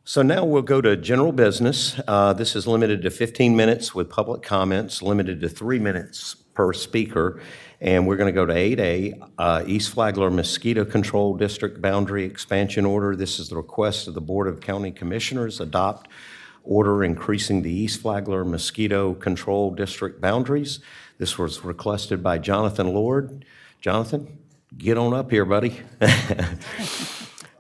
So now we'll go to general business. This is limited to 15 minutes with public comments, limited to 3 minutes per speaker. And we're going to go to 8A, East Flagler Mosquito Control District Boundary Expansion Order. This is the request of the Board of County Commissioners adopt order increasing the East Flagler Mosquito Control District boundaries. This was requested by Jonathan Lord. Jonathan, get on up here, buddy.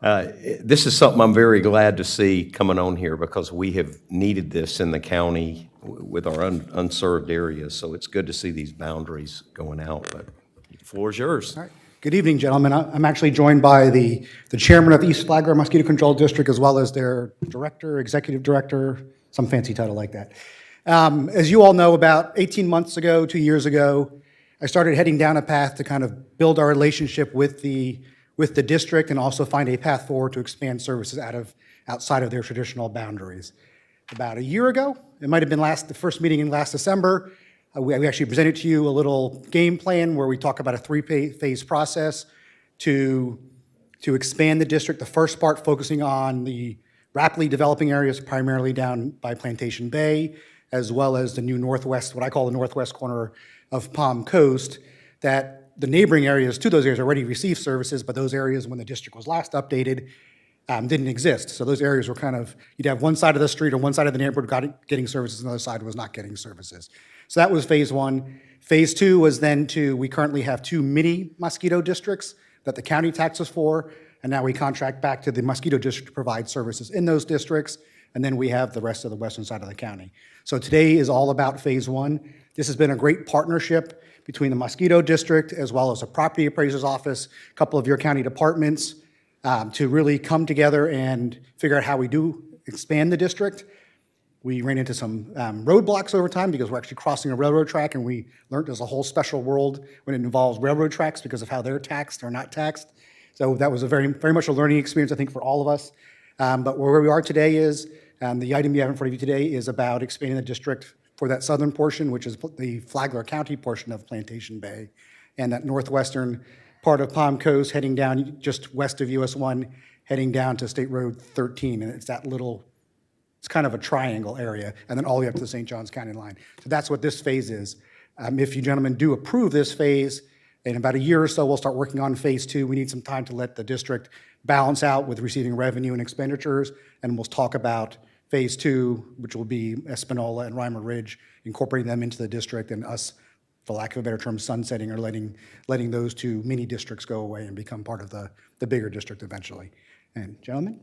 This is something I'm very glad to see coming on here because we have needed this in the county with our unserved areas. So it's good to see these boundaries going out, but the floor is yours. All right. Good evening, gentlemen. I'm actually joined by the chairman of East Flagler Mosquito Control District, as well as their director, executive director, some fancy title like that. As you all know, about 18 months ago, 2 years ago, I started heading down a path to kind of build our relationship with the district and also find a path forward to expand services outside of their traditional boundaries. About a year ago, it might have been the first meeting in last December, we actually presented to you a little game plan where we talk about a three-phase process to expand the district. The first part focusing on the rapidly developing areas, primarily down by Plantation Bay, as well as the new northwest, what I call the northwest corner of Palm Coast, that the neighboring areas to those areas already receive services, but those areas, when the district was last updated, didn't exist. So those areas were kind of, you'd have one side of the street or one side of the neighborhood getting services, and the other side was not getting services. So that was phase one. Phase two was then we currently have 2 mini mosquito districts that the county taxes for, and now we contract back to the mosquito district to provide services in those districts, and then we have the rest of the western side of the county. So today is all about phase one. This has been a great partnership between the mosquito district as well as the property appraiser's office, a couple of your county departments, to really come together and figure out how we do expand the district. We ran into some roadblocks over time because we're actually crossing a railroad track, and we learned there's a whole special world when it involves railroad tracks because of how they're taxed or not taxed. So that was a very, very much a learning experience, I think, for all of us. But where we are today is, the item you have in front of you today is about expanding the district for that southern portion, which is the Flagler County portion of Plantation Bay, and that northwestern part of Palm Coast heading down just west of US 1, heading down to State Road 13, and it's that little, it's kind of a triangle area, and then all the way up to the St. Johns County line. So that's what this phase is. If you gentlemen do approve this phase, in about a year or so, we'll start working on phase two. We need some time to let the district balance out with receiving revenue and expenditures, and we'll talk about phase two, which will be Espanola and Reimer Ridge, incorporating them into the district, and us, for lack of a better term, sunsetting or letting those 2 mini districts go away and become part of the bigger district eventually. And gentlemen?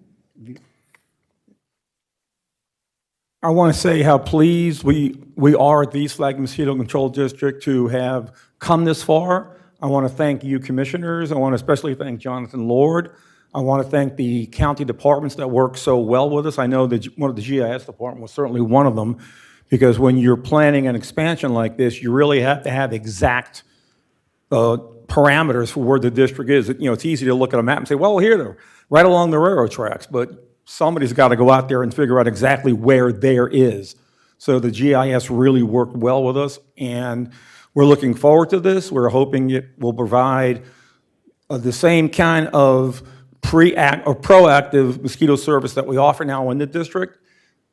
I want to say how pleased we are at the East Flagler Mosquito Control District to have come this far. I want to thank you commissioners. I want to especially thank Jonathan Lord. I want to thank the county departments that work so well with us. I know that one of the GIS department was certainly one of them, because when you're planning an expansion like this, you really have to have exact parameters for where the district is. You know, it's easy to look at a map and say, well, here they're right along the railroad tracks, but somebody's got to go out there and figure out exactly where there is. So the GIS really worked well with us, and we're looking forward to this. We're hoping it will provide the same kind of proactive mosquito service that we offer now in the district.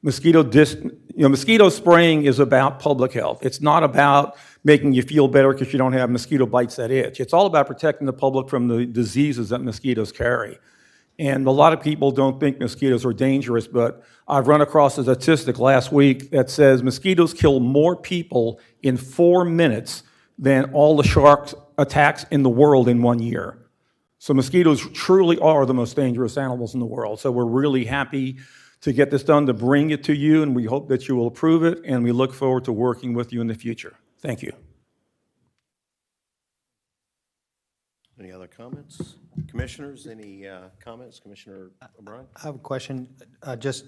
Mosquito spraying is about public health. It's not about making you feel better because you don't have mosquito bites that itch. It's all about protecting the public from the diseases that mosquitoes carry. And a lot of people don't think mosquitoes are dangerous, but I've run across a statistic last week that says mosquitoes kill more people in 4 minutes than all the shark attacks in the world in 1 year. So mosquitoes truly are the most dangerous animals in the world. So we're really happy to get this done, to bring it to you, and we hope that you will approve it, and we look forward to working with you in the future. Thank you. Any other comments? Commissioners, any comments? Commissioner O'Brien? I have a question. Just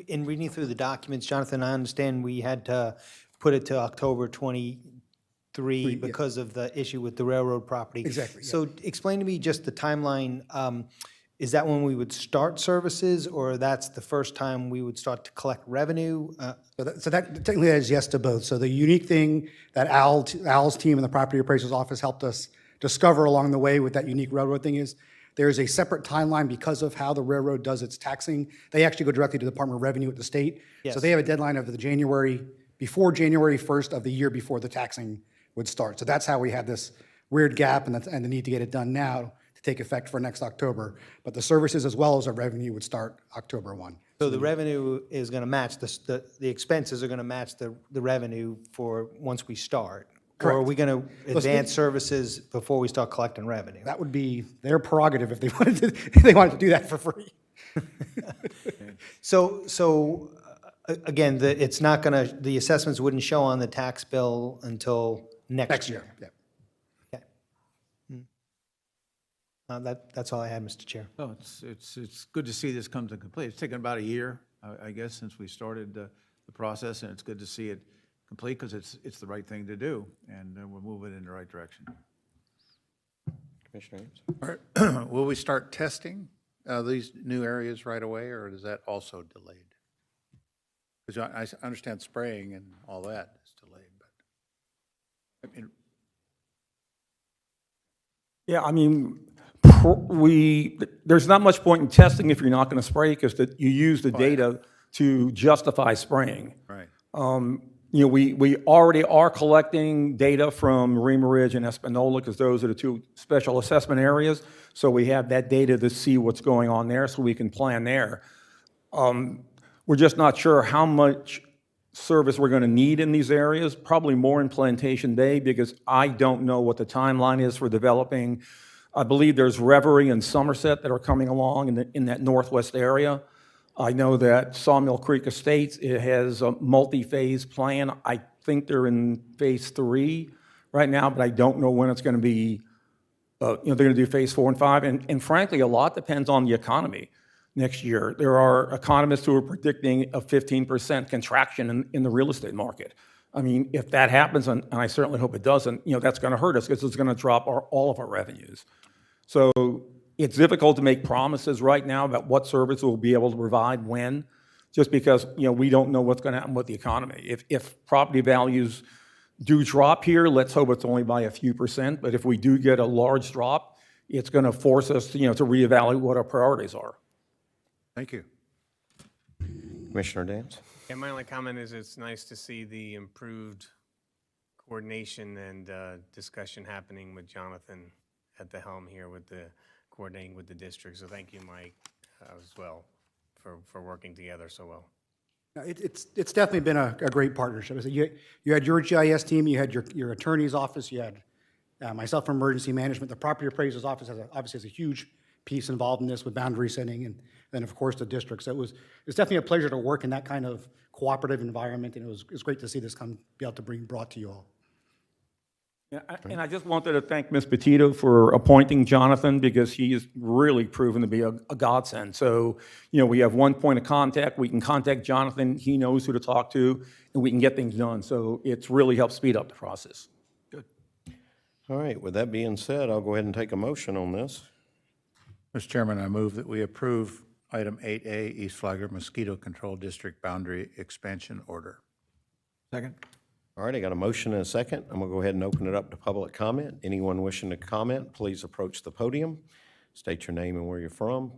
in reading through the documents, Jonathan, I understand we had to put it to October 23 because of the issue with the railroad property. Exactly, yeah. So explain to me just the timeline. Is that when we would start services, or that's the first time we would start to collect revenue? So that technically is yes to both. So the unique thing that Al's team in the property appraiser's office helped us discover along the way with that unique railroad thing is there's a separate timeline because of how the railroad does its taxing. They actually go directly to the Department of Revenue at the state. Yes. So they have a deadline of before January 1st of the year before the taxing would start. So that's how we had this weird gap and the need to get it done now. to take effect for next October. But the services as well as the revenue would start October 1. So the revenue is going to match, the expenses are going to match the revenue for once we start? Or are Correct. we going to advance services before we start collecting revenue? That would be their prerogative if they wanted to do that for free. So again, it's not going to, the assessments wouldn't show on the tax bill until next year? Yeah. Okay. That's all I had, Mr. Chair. Oh, it's good to see this come to complete. It's taken about a year, I guess, since we started the process, and it's good to see it complete because it's the right thing to do, and we're moving in the right direction. Commissioner Ames? All right. Will we start testing these new areas right away, or is that also delayed? Because I understand spraying and all that is delayed, but, I mean, Yeah, I mean, there's not much point in testing if you're not going to spray because you use the data to justify spraying. right. You know, we already are collecting data from Marina Ridge and Espanola because those are the two special assessment areas. So we have that data to see what's going on there so we can plan there. We're just not sure how much service we're going to need in these areas, probably more in Plantation Bay because I don't know what the timeline is for developing. I believe there's Reverie and Somerset that are coming along in that northwest area. I know that Sawmill Creek Estates, it has a multi-phase plan. I think they're in phase 3 right now, but I don't know when it's going to be, they're going to do phase 4 and 5. And frankly, a lot depends on the economy next year. There are economists who are predicting a 15% contraction in the real estate market. I mean, if that happens, and I certainly hope it doesn't, that's going to hurt us because it's going to drop all of our revenues. So it's difficult to make promises right now about what service we'll be able to provide when, just because, we don't know what's going to happen with the economy. If property values do drop here, let's hope it's only by a few percent, but if we do get a large drop, it's going to force us to, to reevaluate what our priorities are. Thank you. Commissioner Dance? Yeah, my only comment is it's nice to see the improved coordination and discussion happening with Jonathan at the helm here with the coordinating with the district. So thank you, Mike, as well, for working together so well. It's definitely been a great partnership. So you had your GIS team, you had your attorney's office, you had myself from emergency management. The property appraiser's office obviously has a huge piece involved in this with boundary setting, and then of course the district. So it's definitely a pleasure to work in that kind of cooperative environment, and it was great to see this be able to brought to you all. Yeah, and I just wanted to thank Ms. Petito for appointing Jonathan because he has really proven to be a godsend. So, we have one point of contact. We can contact Jonathan. He knows who to talk to, and we can get things done. So it's really helped speed up the process. Good. All right, with that being said, I'll go ahead and take a motion on this. Mr. Chairman, I move that we approve item 8A, East Flagler Mosquito Control District Boundary Expansion Order. Second? All right, I got a motion and a second. I'm going to go ahead and open it up to public comment. Anyone wishing to comment, please approach the podium. State your name and where you're from.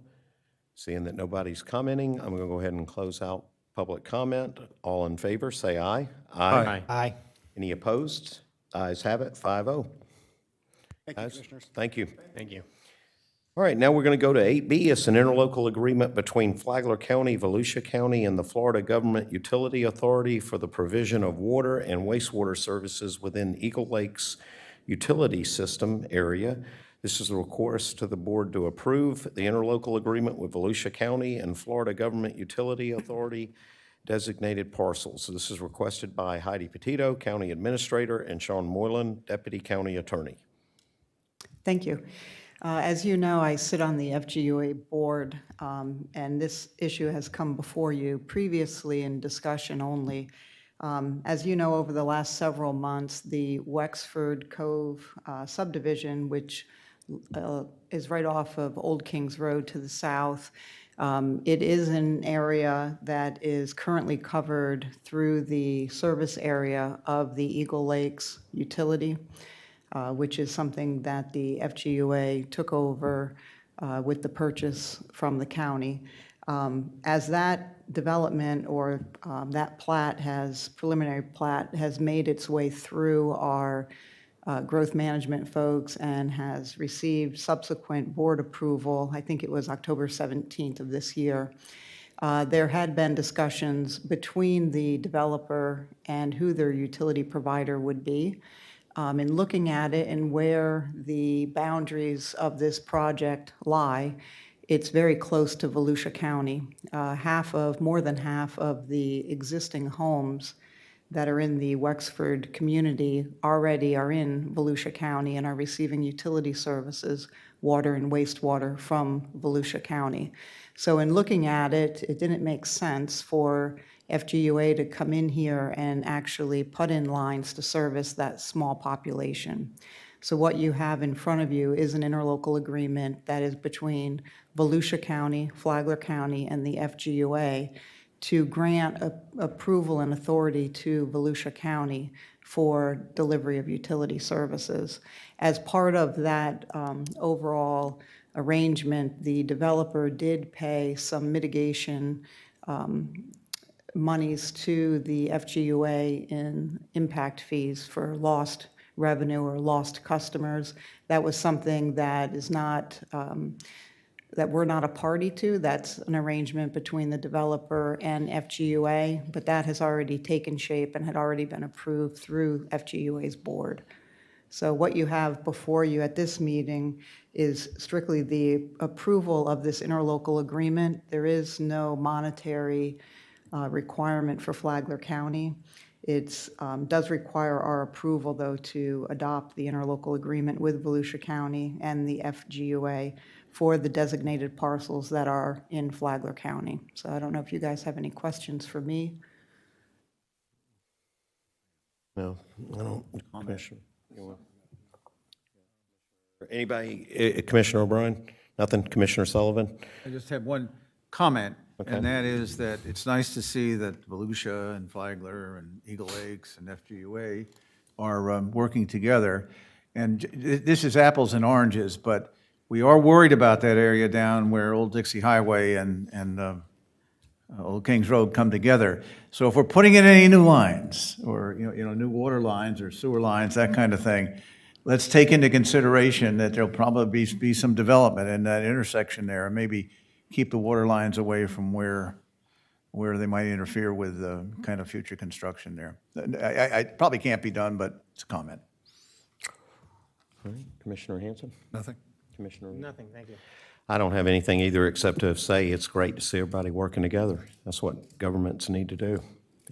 Seeing that nobody's commenting, I'm going to go ahead and close out public comment. All in favor, say aye. Aye. Aye. Any opposed? Ayes have it, 5-0. Thank you, Commissioners. Thank you. Thank you. All right, now we're going to go to 8B. It's an interlocal agreement between Flagler County, Volusia County, and the Florida Government Utility Authority for the provision of water and wastewater services within Eagle Lake's utility system area. This is a request to the board to approve the interlocal agreement with Volusia County and Florida Government Utility Authority designated parcels. So this is requested by Heidi Petito, County Administrator, and Sean Moylan, Deputy County Attorney. Thank you. As you know, I sit on the FGUA board, and this issue has come before you previously in discussion only. As you know, over the last several months, the Wexford Cove subdivision, which is right off of Old Kings Road to the south, it is an area that is currently covered through the service area of the Eagle Lakes utility, which is something that the FGUA took over with the purchase from the county. As that development or that preliminary plat has made its way through our growth management folks and has received subsequent board approval. I think it was October 17th of this year. There had been discussions between the developer and who their utility provider would be. In looking at it and where the boundaries of this project lie, it's very close to Volusia County. More than half of the existing homes that are in the Wexford community already are in Volusia County and are receiving utility services, water and wastewater from Volusia County. So in looking at it, it didn't make sense for FGUA to come in here and actually put in lines to service that small population. So what you have in front of you is an interlocal agreement that is between Volusia County, Flagler County, and the FGUA to grant approval and authority to Volusia County for delivery of utility services. As part of that overall arrangement, the developer did pay some mitigation monies to the FGUA in impact fees for lost revenue or lost customers. That was something that is not, that we're not a party to. That's an arrangement between the developer and FGUA, but that has already taken shape and had already been approved through FGUA's board. So what you have before you at this meeting is strictly the approval of this interlocal agreement. There is no monetary requirement for Flagler County. It does require our approval, though, to adopt the interlocal agreement with Volusia County and the FGUA for the designated parcels that are in Flagler County. So I don't know if you guys have any questions for me. No, I don't, Commissioner. Anybody, Commissioner O'Brien? Nothing, Commissioner Sullivan? I just have one comment, and that is that it's nice to see that Volusia and Flagler and Eagle Lakes and FGUA are working together. And this is apples and oranges, but we are worried about that area down where Old Dixie Highway and Old Kings Road come together. So if we're putting in any new lines, or new water lines or sewer lines, that kind of thing, let's take into consideration that there'll probably be some development in that intersection there, and maybe keep the water lines away from where they might interfere with the kind of future construction there. I probably can't be done, but it's a comment. All right, Commissioner Hanson? Nothing? Commissioner? Nothing, thank you. I don't have anything either except to say it's great to see everybody working together. That's what governments need to do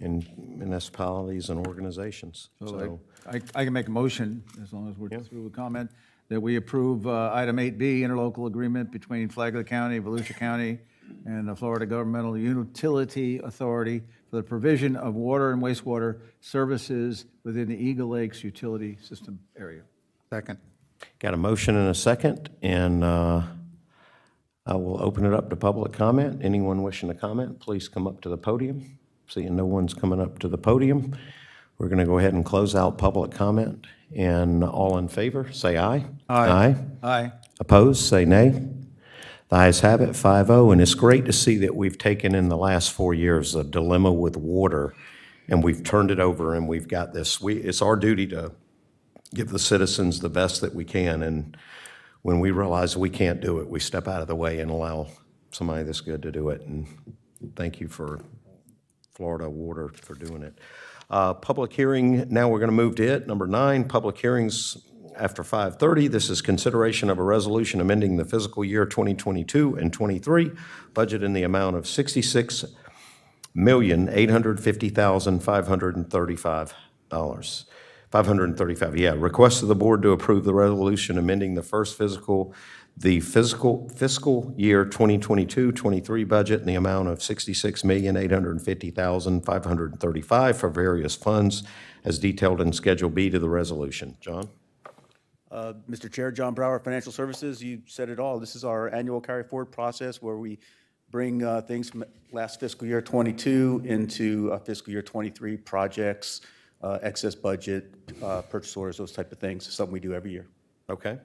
in municipalities and organizations. So, I can make a motion, as long as we're through with comment, that we approve item 8B, interlocal agreement between Flagler County, Volusia County, and the Florida Governmental Utility Authority for the provision of water and wastewater services within the Eagle Lakes utility system area. Second. got a motion and a second, and I will open it up to public comment. Anyone wishing to comment, please come up to the podium. Seeing no one's coming up to the podium, we're going to go ahead and close out public comment. And all in favor, say aye. Aye. Aye. Aye. Opposed, say nay. The ayes have it, 5-0, and it's great to see that we've taken in the last 4 years a dilemma with water, and we've turned it over, and we've got this. It's our duty to give the citizens the best that we can, and when we realize we can't do it, we step out of the way and allow somebody this good to do it, and thank you for Florida Water for doing it. Public hearing, now we're going to move to it. Number 9, public hearings after 5:30. This is consideration of a resolution amending the fiscal year 2022 and 23 budget in the amount of $66,850,535. 535, yeah. Request of the board to approve the resolution amending the fiscal year 2022-23 budget in the amount of $66,850,535 for various funds as detailed in Schedule B to the resolution. John? Mr. Chair, John Brower, Financial Services, you said it all. This is our annual carry-forward process where we bring things from last fiscal year 22 into fiscal year 23 projects, excess budget, purchase orders, those type of things. It's something we do every year. Okay.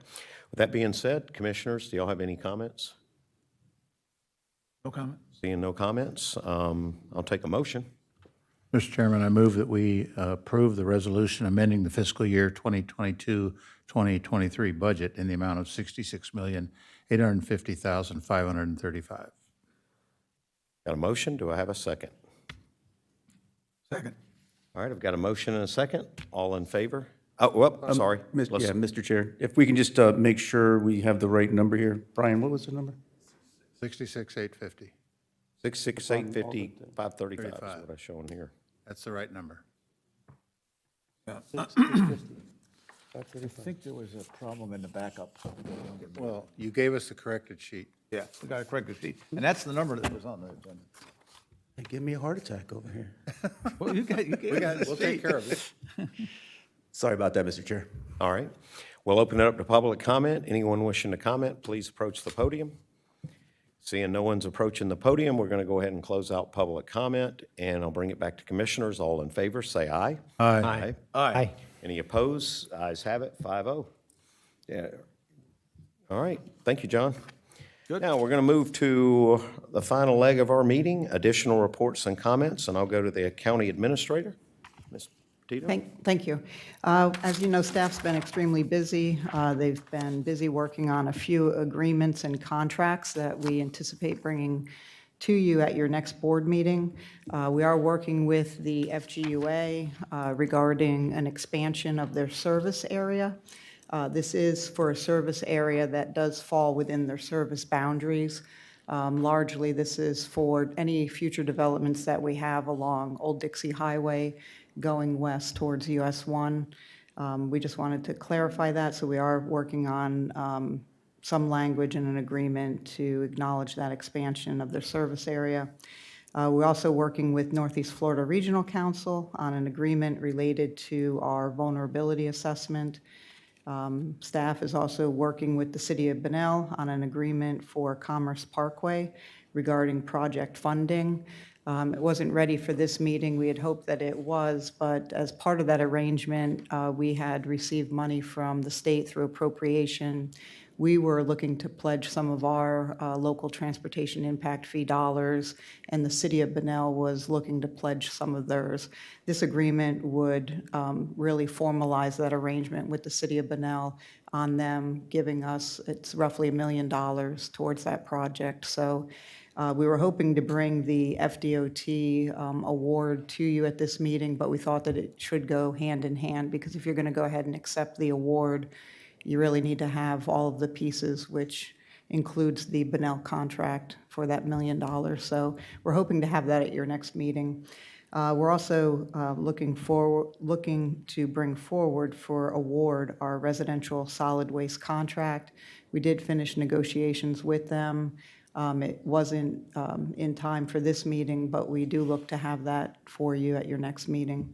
With that being said, commissioners, do y'all have any comments? No comment. Seeing no comments, I'll take a motion. Mr. Chairman, I move that we approve the resolution amending the fiscal year 2022-2023 budget in the amount of $66,850,535. Got a motion? Do I have a second? Second. All right, I've got a motion and a second. All in favor? Oh, well, I'm sorry. Yeah, Let's- Mr. Chair, if we can just make sure we have the right number here. Brian, what was the number? 66,850. 66850, 535 is what I'm showing here. That's the right number. I think there was a problem in the backup. Well, you gave us the corrected sheet. Yeah, we got a corrected sheet, and that's the number that was on the agenda. Hey, give me a heart attack over here. Well, you gave us the We'll take sheet. care of it. Sorry about that, Mr. Chair. All right. We'll open it up to public comment. Anyone wishing to comment, please approach the podium. Seeing no one's approaching the podium, we're going to go ahead and close out public comment, and I'll bring it back to commissioners. All in favor, say aye. Aye. Aye. Any opposed? Ayes have it, 5-0. Yeah. All right, thank you, John. Good. Now, we're going to move to the final leg of our meeting, additional reports and comments, and I'll go to the county administrator. Ms. Petito? Thank you. As you know, staff's been extremely busy. They've been busy working on a few agreements and contracts that we anticipate bringing to you at your next board meeting. We are working with the FGUA regarding an expansion of their service area. This is for a service area that does fall within their service boundaries. Largely, this is for any future developments that we have along Old Dixie Highway going west towards US 1. We just wanted to clarify that, so we are working on some language in an agreement to acknowledge that expansion of their service area. We're also working with Northeast Florida Regional Council on an agreement related to our vulnerability assessment. Staff is also working with the City of Bunnell on an agreement for Commerce Parkway regarding project funding. It wasn't ready for this meeting. We had hoped that it was, but as part of that arrangement, we had received money from the state through appropriation. We were looking to pledge some of our local transportation impact fee dollars, and the City of Bunnell was looking to pledge some of theirs. This agreement would really formalize that arrangement with the City of Bunnell on them giving us, it's roughly $1 million towards that project. So we were hoping to bring the FDOT award to you at this meeting, but we thought that it should go hand in hand, because if you're going to go ahead and accept the award, you really need to have all of the pieces, which includes the Bunnell contract for that $1 million. So we're hoping to have that at your next meeting. We're also looking to bring forward for award our residential solid waste contract. We did finish negotiations with them. It wasn't in time for this meeting, but we do look to have that for you at your next meeting.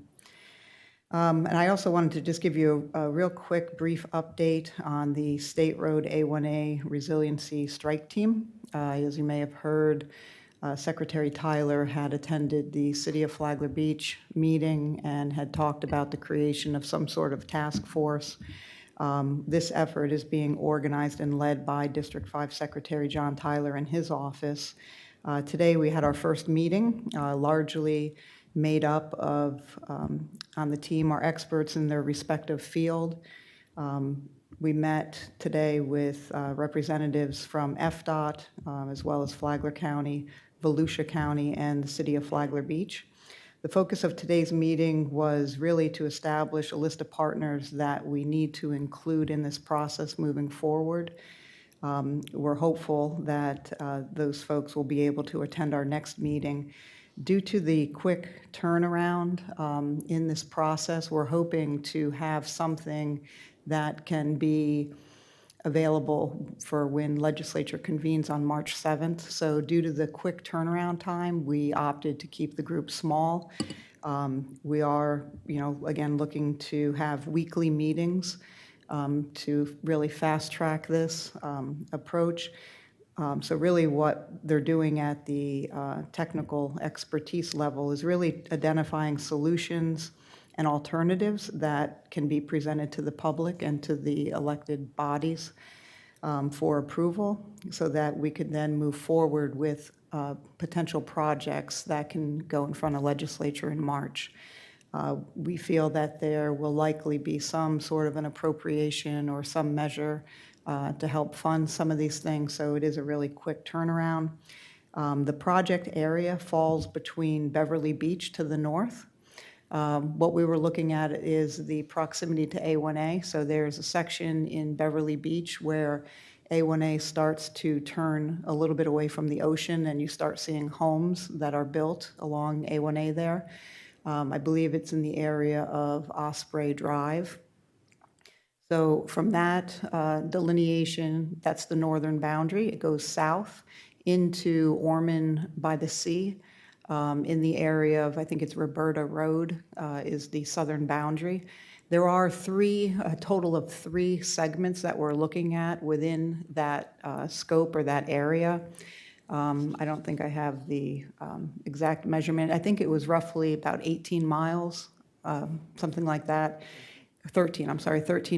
And I also wanted to just give you a real quick, brief update on the State Road A1A Resiliency Strike Team. As you may have heard, Secretary Tyler had attended the City of Flagler Beach meeting and had talked about the creation of some sort of task force. This effort is being organized and led by District 5 Secretary John Tyler and his office. Today, we had our first meeting, largely made up of, on the team, are experts in their respective field. We met today with representatives from FDOT, as well as Flagler County, Volusia County, and the City of Flagler Beach. The focus of today's meeting was really to establish a list of partners that we need to include in this process moving forward. We're hopeful that those folks will be able to attend our next meeting. Due to the quick turnaround in this process, we're hoping to have something that can be available for when legislature convenes on March 7th. So due to the quick turnaround time, we opted to keep the group small. We are, again, looking to have weekly meetings to really fast track this approach. So really what they're doing at the technical expertise level is really identifying solutions and alternatives that can be presented to the public and to the elected bodies. for approval so that we could then move forward with potential projects that can go in front of legislature in March. We feel that there will likely be some sort of an appropriation or some measure to help fund some of these things, so it is a really quick turnaround. The project area falls between Beverly Beach to the north. What we were looking at is the proximity to A1A. So there's a section in Beverly Beach where A1A starts to turn a little bit away from the ocean, and you start seeing homes that are built along A1A there. I believe it's in the area of Osprey Drive. So from that delineation, that's the northern boundary. It goes south into Ormond by the Sea. In the area of, I think it's Roberta Road, is the southern boundary. There are a total of 3 segments that we're looking at within that scope or that area. I don't think I have the exact measurement. I think it was roughly about 18 miles, something like that. 13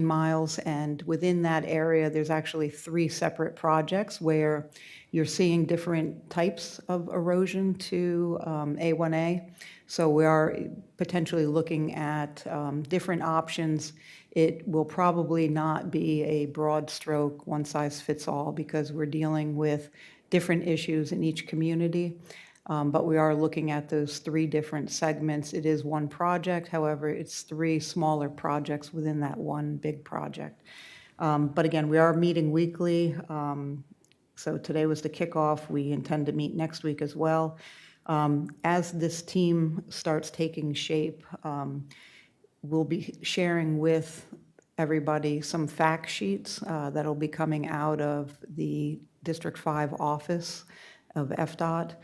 miles. And within that area, there's actually 3 separate projects where you're seeing different types of erosion to A1A. So we are potentially looking at different options. It will probably not be a broad stroke, one size fits all, because we're dealing with different issues in each community. But we are looking at those 3 different segments. It is one project, however, it's 3 smaller projects within that one big project. But again, we are meeting weekly. So today was the kickoff. We intend to meet next week as well. As this team starts taking shape, we'll be sharing with everybody some fact sheets that'll be coming out of the District 5 office of FDOT.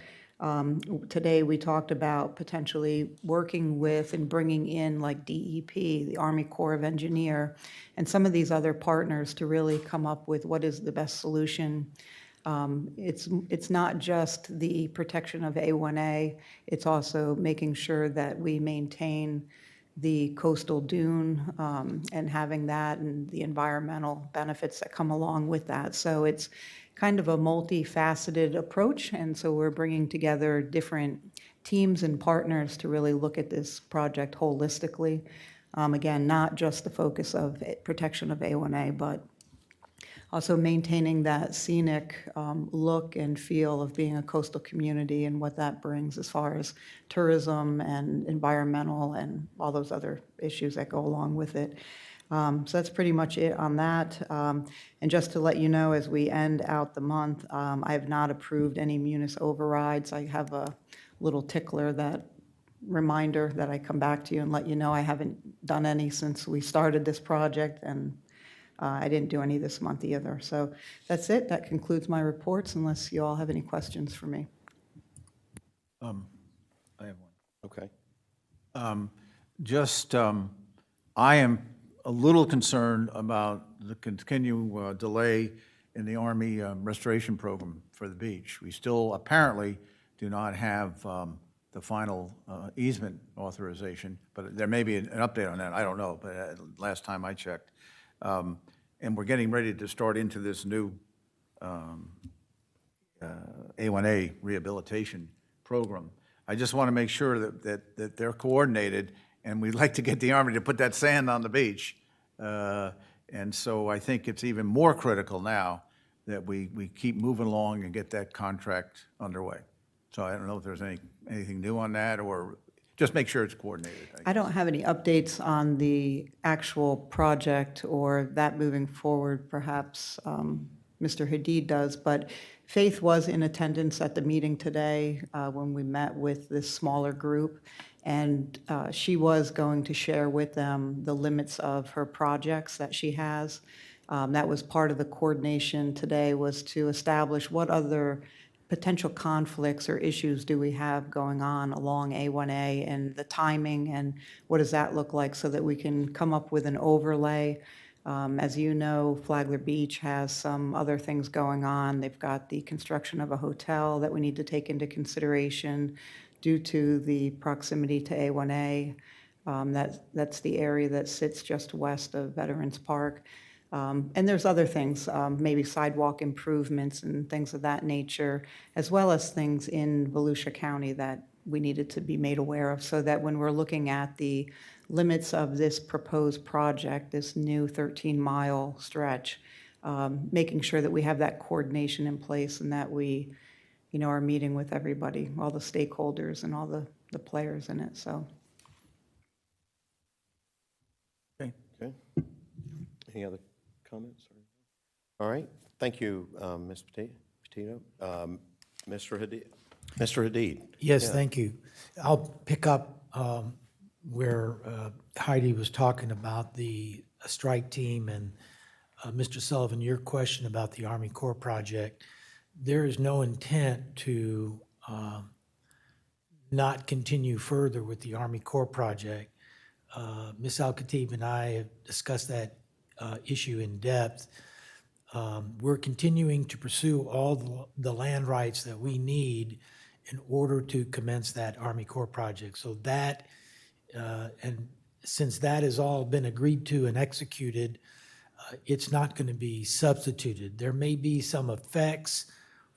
Today, we talked about potentially working with and bringing in like DEP, the Army Corps of Engineer, and some of these other partners to really come up with what is the best solution. It's not just the protection of A1A, it's also making sure that we maintain the coastal dune and having that and the environmental benefits that come along with that. So it's kind of a multifaceted approach, and so we're bringing together different teams and partners to really look at this project holistically. Again, not just the focus of protection of A1A, but also maintaining that scenic look and feel of being a coastal community and what that brings as far as tourism and environmental and all those other issues that go along with it. So that's pretty much it on that. And just to let you know, as we end out the month, I have not approved any munis overrides. I have a little tickler reminder that I come back to you and let you know I haven't done any since we started this project, and I didn't do any this month either. So that's it. That concludes my reports, unless you all have any questions for me. I have one. Okay. I am a little concerned about the continual delay in the Army restoration program for the beach. We still apparently do not have the final easement authorization, but there may be an update on that. I don't know, but last time I checked. And we're getting ready to start into this new A1A rehabilitation program. I just want to make sure that they're coordinated, and we'd like to get the Army to put that sand on the beach. And so I think it's even more critical now that we keep moving along and get that contract underway. So I don't know if there's anything new on that, or just make sure it's coordinated. I don't have any updates on the actual project or that moving forward. Perhaps Mr. Hadid does, but Faith was in attendance at the meeting today when we met with this smaller group, and she was going to share with them the limits of her projects that she has. That was part of the coordination today, was to establish what other potential conflicts or issues do we have going on along A1A, and the timing, and what does that look like, so that we can come up with an overlay. As you know, Flagler Beach has some other things going on. They've got the construction of a hotel that we need to take into consideration due to the proximity to A1A. That's the area that sits just west of Veterans Park. And there's other things, maybe sidewalk improvements and things of that nature, as well as things in Volusia County that we needed to be made aware of, so that when we're looking at the limits of this proposed project, this new 13-mile stretch, making sure that we have that coordination in place and that we, are meeting with everybody, all the stakeholders and all the players in it, so. Okay. Any other comments? All right, thank you, Ms. Petito. Mr. Hadid? Mr. Hadid? Yes, Yeah. thank you. I'll pick up where Heidi was talking about the strike team and Mr. Sullivan, your question about the Army Corps project. There is no intent to not continue further with the Army Corps project. Ms. Al-Khatib and I have discussed that issue in depth. We're continuing to pursue all the land rights that we need in order to commence that Army Corps project. So that, and since that has all been agreed to and executed, it's not going to be substituted. There may be some effects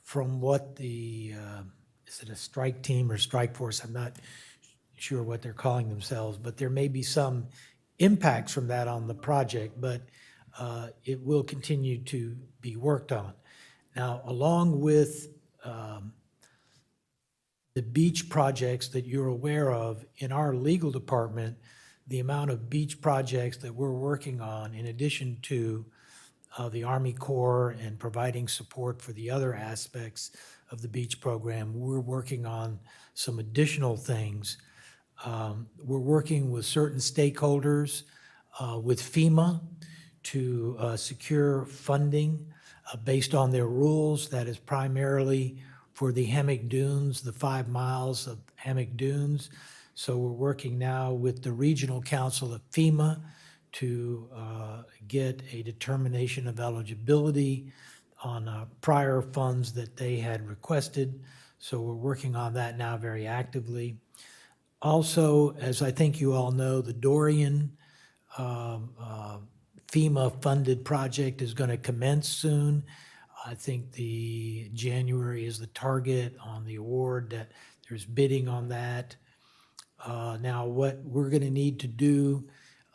from what the, is it a strike team or strike force? I'm not sure what they're calling themselves, but there may be some impacts from that on the project, but it will continue to be worked on. Now, along with the beach projects that you're aware of, in our legal department, the amount of beach projects that we're working on, in addition to the Army Corps and providing support for the other aspects of the beach program, we're working on some additional things. We're working with certain stakeholders, with FEMA, to secure funding based on their rules. That is primarily for the Hammock Dunes, the 5 miles of Hammock Dunes. So we're working now with the Regional Council of FEMA to get a determination of eligibility on prior funds that they had requested. So we're working on that now very actively. Also, as I think you all know, the Dorian FEMA-funded project is going to commence soon. I think the January is the target on the award, that there's bidding on that. Now, what we're going to need to do,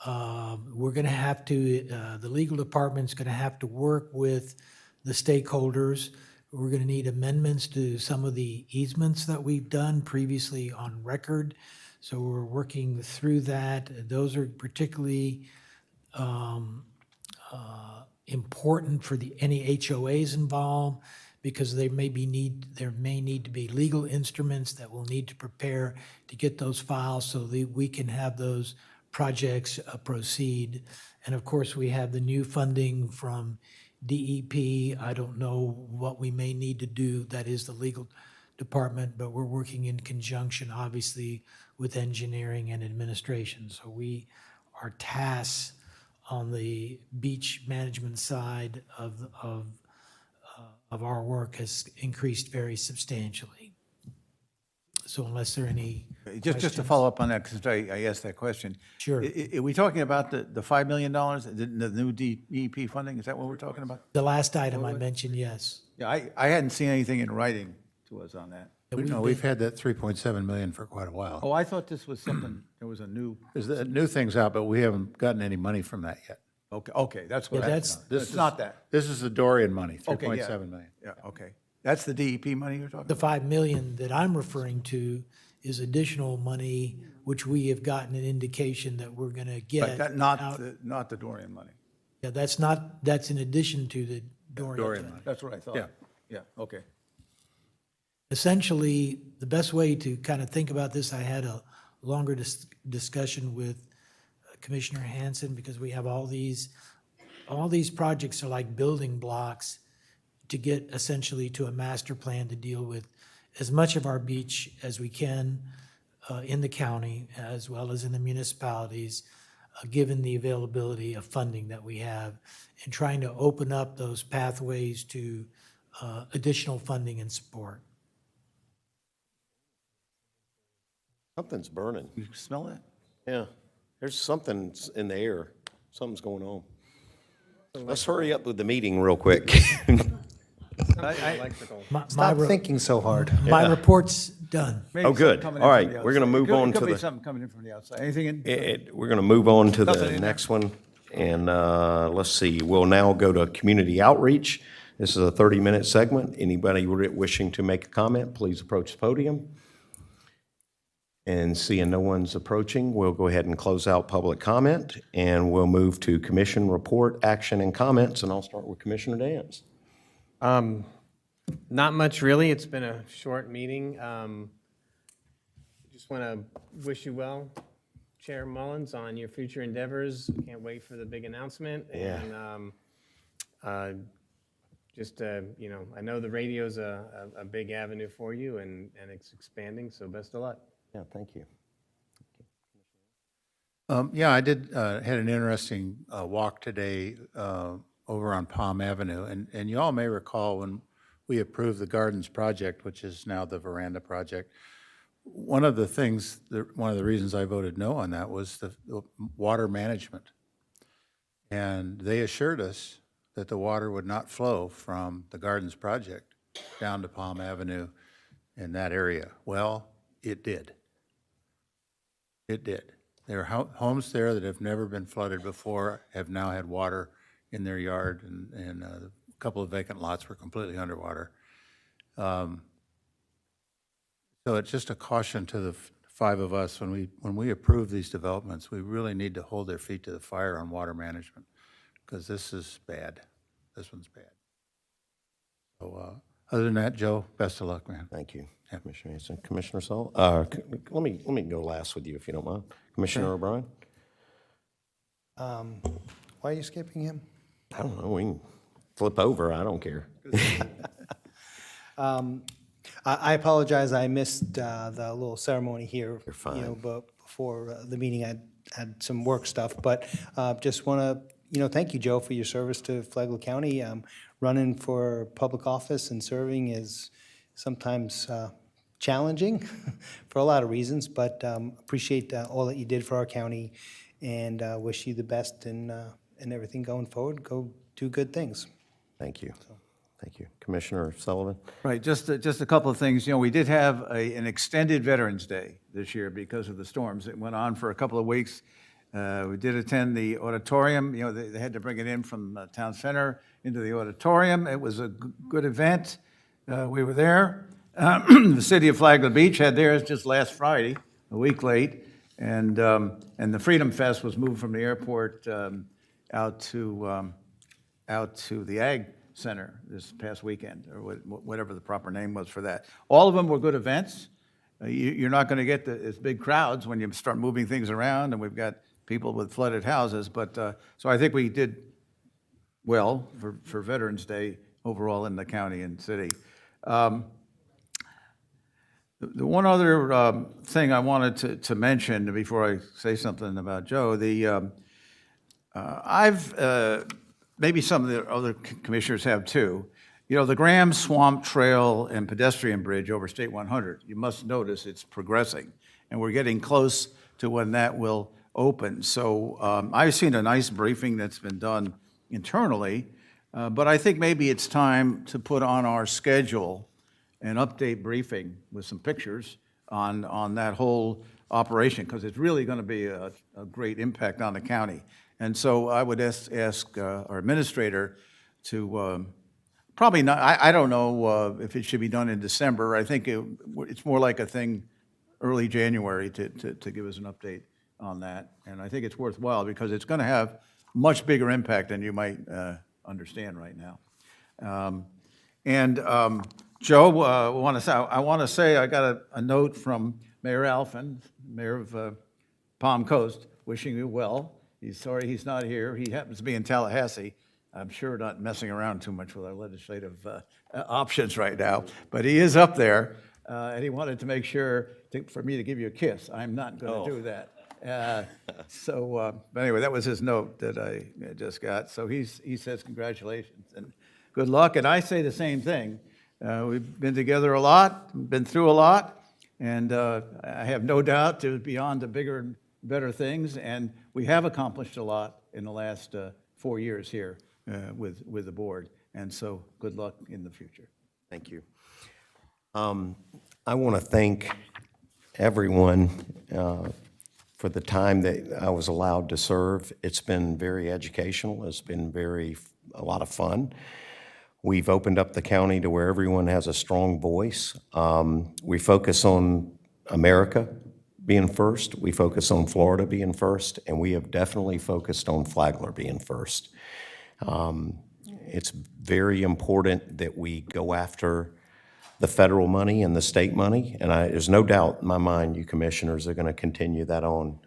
we're going to have to, the legal department's going to have to work with the stakeholders. We're going to need amendments to some of the easements that we've done previously on record. So we're working through that. Those are particularly important for any HOAs involved, because there may need to be legal instruments that we'll need to prepare to get those files so that we can have those projects proceed. And of course, we have the new funding from DEP. I don't know what we may need to do. That is the legal department, but we're working in conjunction, obviously, with engineering and administration. So our tasks on the beach management side of our work has increased very substantially. So unless there are any Just to questions. follow up on that, because I asked that question. Sure. Are we talking about the $5 million, the new DEP funding? Is that what we're talking about? The last item I mentioned, yes. Yeah, I hadn't seen anything in writing to us on that. We've had that 3.7 million for quite a while. Oh, I thought this was something, there was a new, There's the new things out, but we haven't gotten any money from that yet. okay, that's what Yeah, I, that's- it's not that. This is the Dorian money, Okay, yeah. 3.7 million. Yeah, okay. That's the DEP money you're talking The about? 5 million that I'm referring to is additional money, which we have gotten an indication that we're going to But get. that, out. not the Dorian money. Yeah, that's in addition to the Dorian. Dorian fund. money. That's what I thought. Yeah. Yeah, okay. Essentially, the best way to kind of think about this, I had a longer discussion with Commissioner Hansen, because we have all these projects are like building blocks to get essentially to a master plan to deal with as much of our beach as we can in the county, as well as in the municipalities, given the availability of funding that we have, and trying to open up those pathways to additional funding and support. Something's burning. You smell that? Yeah, there's something in the air. Something's going on. Let's hurry up with the meeting real quick. Stop thinking so hard. My report's done. Maybe Oh, something good. coming in All from right, the we're gonna outside. move It could- on it could to be the- something coming in from the outside. Anything in? We're going to move on to Nothing the in there. next one. And let's see, we'll now go to community outreach. This is a 30-minute segment. Anybody wishing to make a comment, please approach the podium. And seeing no one's approaching, we'll go ahead and close out public comment, and we'll move to commission report, action, and comments, and I'll start with Commissioner Dance. Not much, really. It's been a short meeting. Just want to wish you well, Chair Mullins, on your future endeavors. Can't wait for the big announcement. Yeah. And just, I know the radio's a big avenue for you, and it's expanding, so best of luck. Yeah, thank you. Yeah, I did, had an interesting walk today over on Palm Avenue. And you all may recall when we approved the Gardens project, which is now the Veranda project, one of the things, one of the reasons I voted no on that was the water management. And they assured us that the water would not flow from the Gardens project down to Palm Avenue in that area. Well, it did. It did. There are homes there that have never been flooded before, have now had water in their yard, and a couple of vacant lots were completely underwater. So it's just a caution to the five of us, when we approve these developments, we really need to hold their feet to the fire on water management, because this is bad. This one's bad. So other than that, Joe, best of luck, man. Thank you, Commissioner Hanson. Commissioner Saul, let me go last with you, if you don't mind. Commissioner O'Brien? Why are you skipping him? I don't know, we can flip over, I don't care. I apologize, I missed the little ceremony here. You're fine. But before the meeting, I had some work stuff, but just want to, thank you, Joe, for your service to Flagler County. Running for public office and serving is sometimes challenging for a lot of reasons, but appreciate all that you did for our county, and wish you the best in everything going forward. Go do good things. Thank you. Thank you. Commissioner Sullivan? Right, just a couple of things. We did have an extended Veterans Day this year because of the storms. It went on for a couple of weeks. We did attend the auditorium. They had to bring it in from Town Center into the auditorium. It was a good event. We were there. The city of Flagler Beach had theirs just last Friday, a week late, and the Freedom Fest was moved from the airport out to the Ag Center this past weekend, or whatever the proper name was for that. All of them were good events. You're not going to get as big crowds when you start moving things around, and we've got people with flooded houses. But so I think we did well for Veterans Day overall in the county and city. The one other thing I wanted to mention before I say something about Joe, maybe some of the other commissioners have too. The Graham Swamp Trail and pedestrian bridge over State 100, you must notice it's progressing, and we're getting close to when that will open. So I've seen a nice briefing that's been done internally, but I think maybe it's time to put on our schedule an update briefing with some pictures on that whole operation, because it's really going to be a great impact on the county. And so I would ask our administrator to probably not, I don't know if it should be done in December. I think it's more like a thing early January to give us an update on that. And I think it's worthwhile because it's going to have much bigger impact than you might understand right now. Joe, I want to say I got a note from Mayor Alphen, Mayor of Palm Coast, wishing you well. He's sorry he's not here. He happens to be in Tallahassee. I'm sure not messing around too much with our legislative options right now, but he is up there, and he wanted to make sure for me to give you a kiss. I'm not going to do that. But anyway, that was his note that I just got. So he says congratulations and good luck, and I say the same thing. We've been together a lot, been through a lot, and I have no doubt to be on to bigger and better things, and we have accomplished a lot in the last 4 years here. with the board. And so, good luck in the future. Thank you. I want to thank everyone for the time that I was allowed to serve. It's been very educational. It's been a lot of fun. We've opened up the county to where everyone has a strong voice. We focus on America being first. We focus on Florida being first, and we have definitely focused on Flagler being first. It's very important that we go after the federal money and the state money, and there's no doubt in my mind you commissioners are going to continue that on.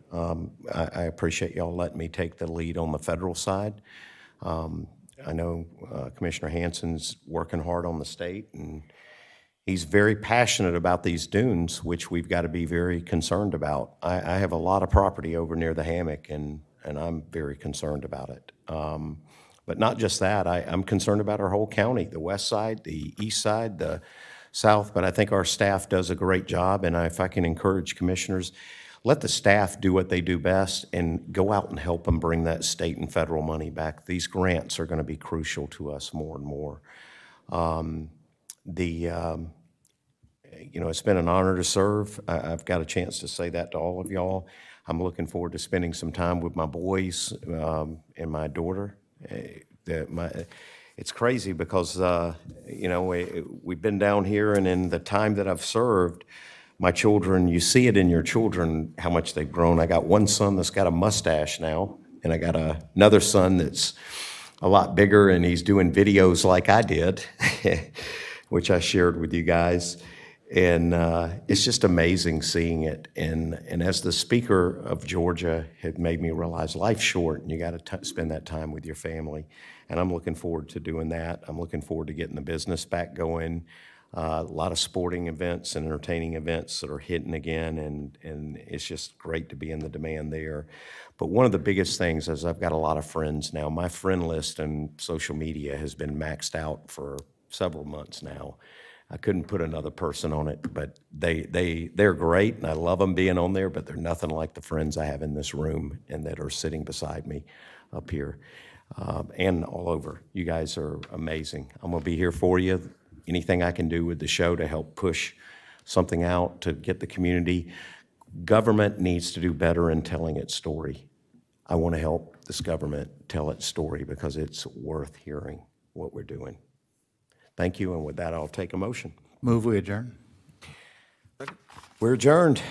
I appreciate y'all letting me take the lead on the federal side. I know Commissioner Hansen's working hard on the state, and he's very passionate about these dunes, which we've got to be very concerned about. I have a lot of property over near the hammock, and I'm very concerned about it. But not just that, I'm concerned about our whole county, the west side, the east side, the south, but I think our staff does a great job, and if I can encourage commissioners, let the staff do what they do best and go out and help them bring that state and federal money back. These grants are going to be crucial to us more and more. It's been an honor to serve. I've got a chance to say that to all of y'all. I'm looking forward to spending some time with my boys and my daughter. It's crazy because, we've been down here, and in the time that I've served, my children, you see it in your children, how much they've grown. I got one son that's got a mustache now, and I got another son that's a lot bigger, and he's doing videos like I did, which I shared with you guys. And it's just amazing seeing it. And as the Speaker of Georgia had made me realize life's short, and you got to spend that time with your family. And I'm looking forward to doing that. I'm looking forward to getting the business back going. A lot of sporting events and entertaining events that are hitting again, and it's just great to be in the demand there. But one of the biggest things is I've got a lot of friends now. My friend list on social media has been maxed out for several months now. I couldn't put another person on it, but they're great, and I love them being on there, but they're nothing like the friends I have in this room and that are sitting beside me up here and all over. You guys are amazing. I'm going to be here for you. Anything I can do with the show to help push something out to get the community. Government needs to do better in telling its story. I want to help this government tell its story because it's worth hearing what we're doing. Thank you, and with that, I'll take a motion. Move we adjourn. We're adjourned.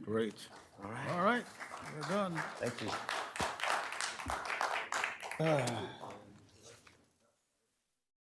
Great. All right, we're done. Thank you.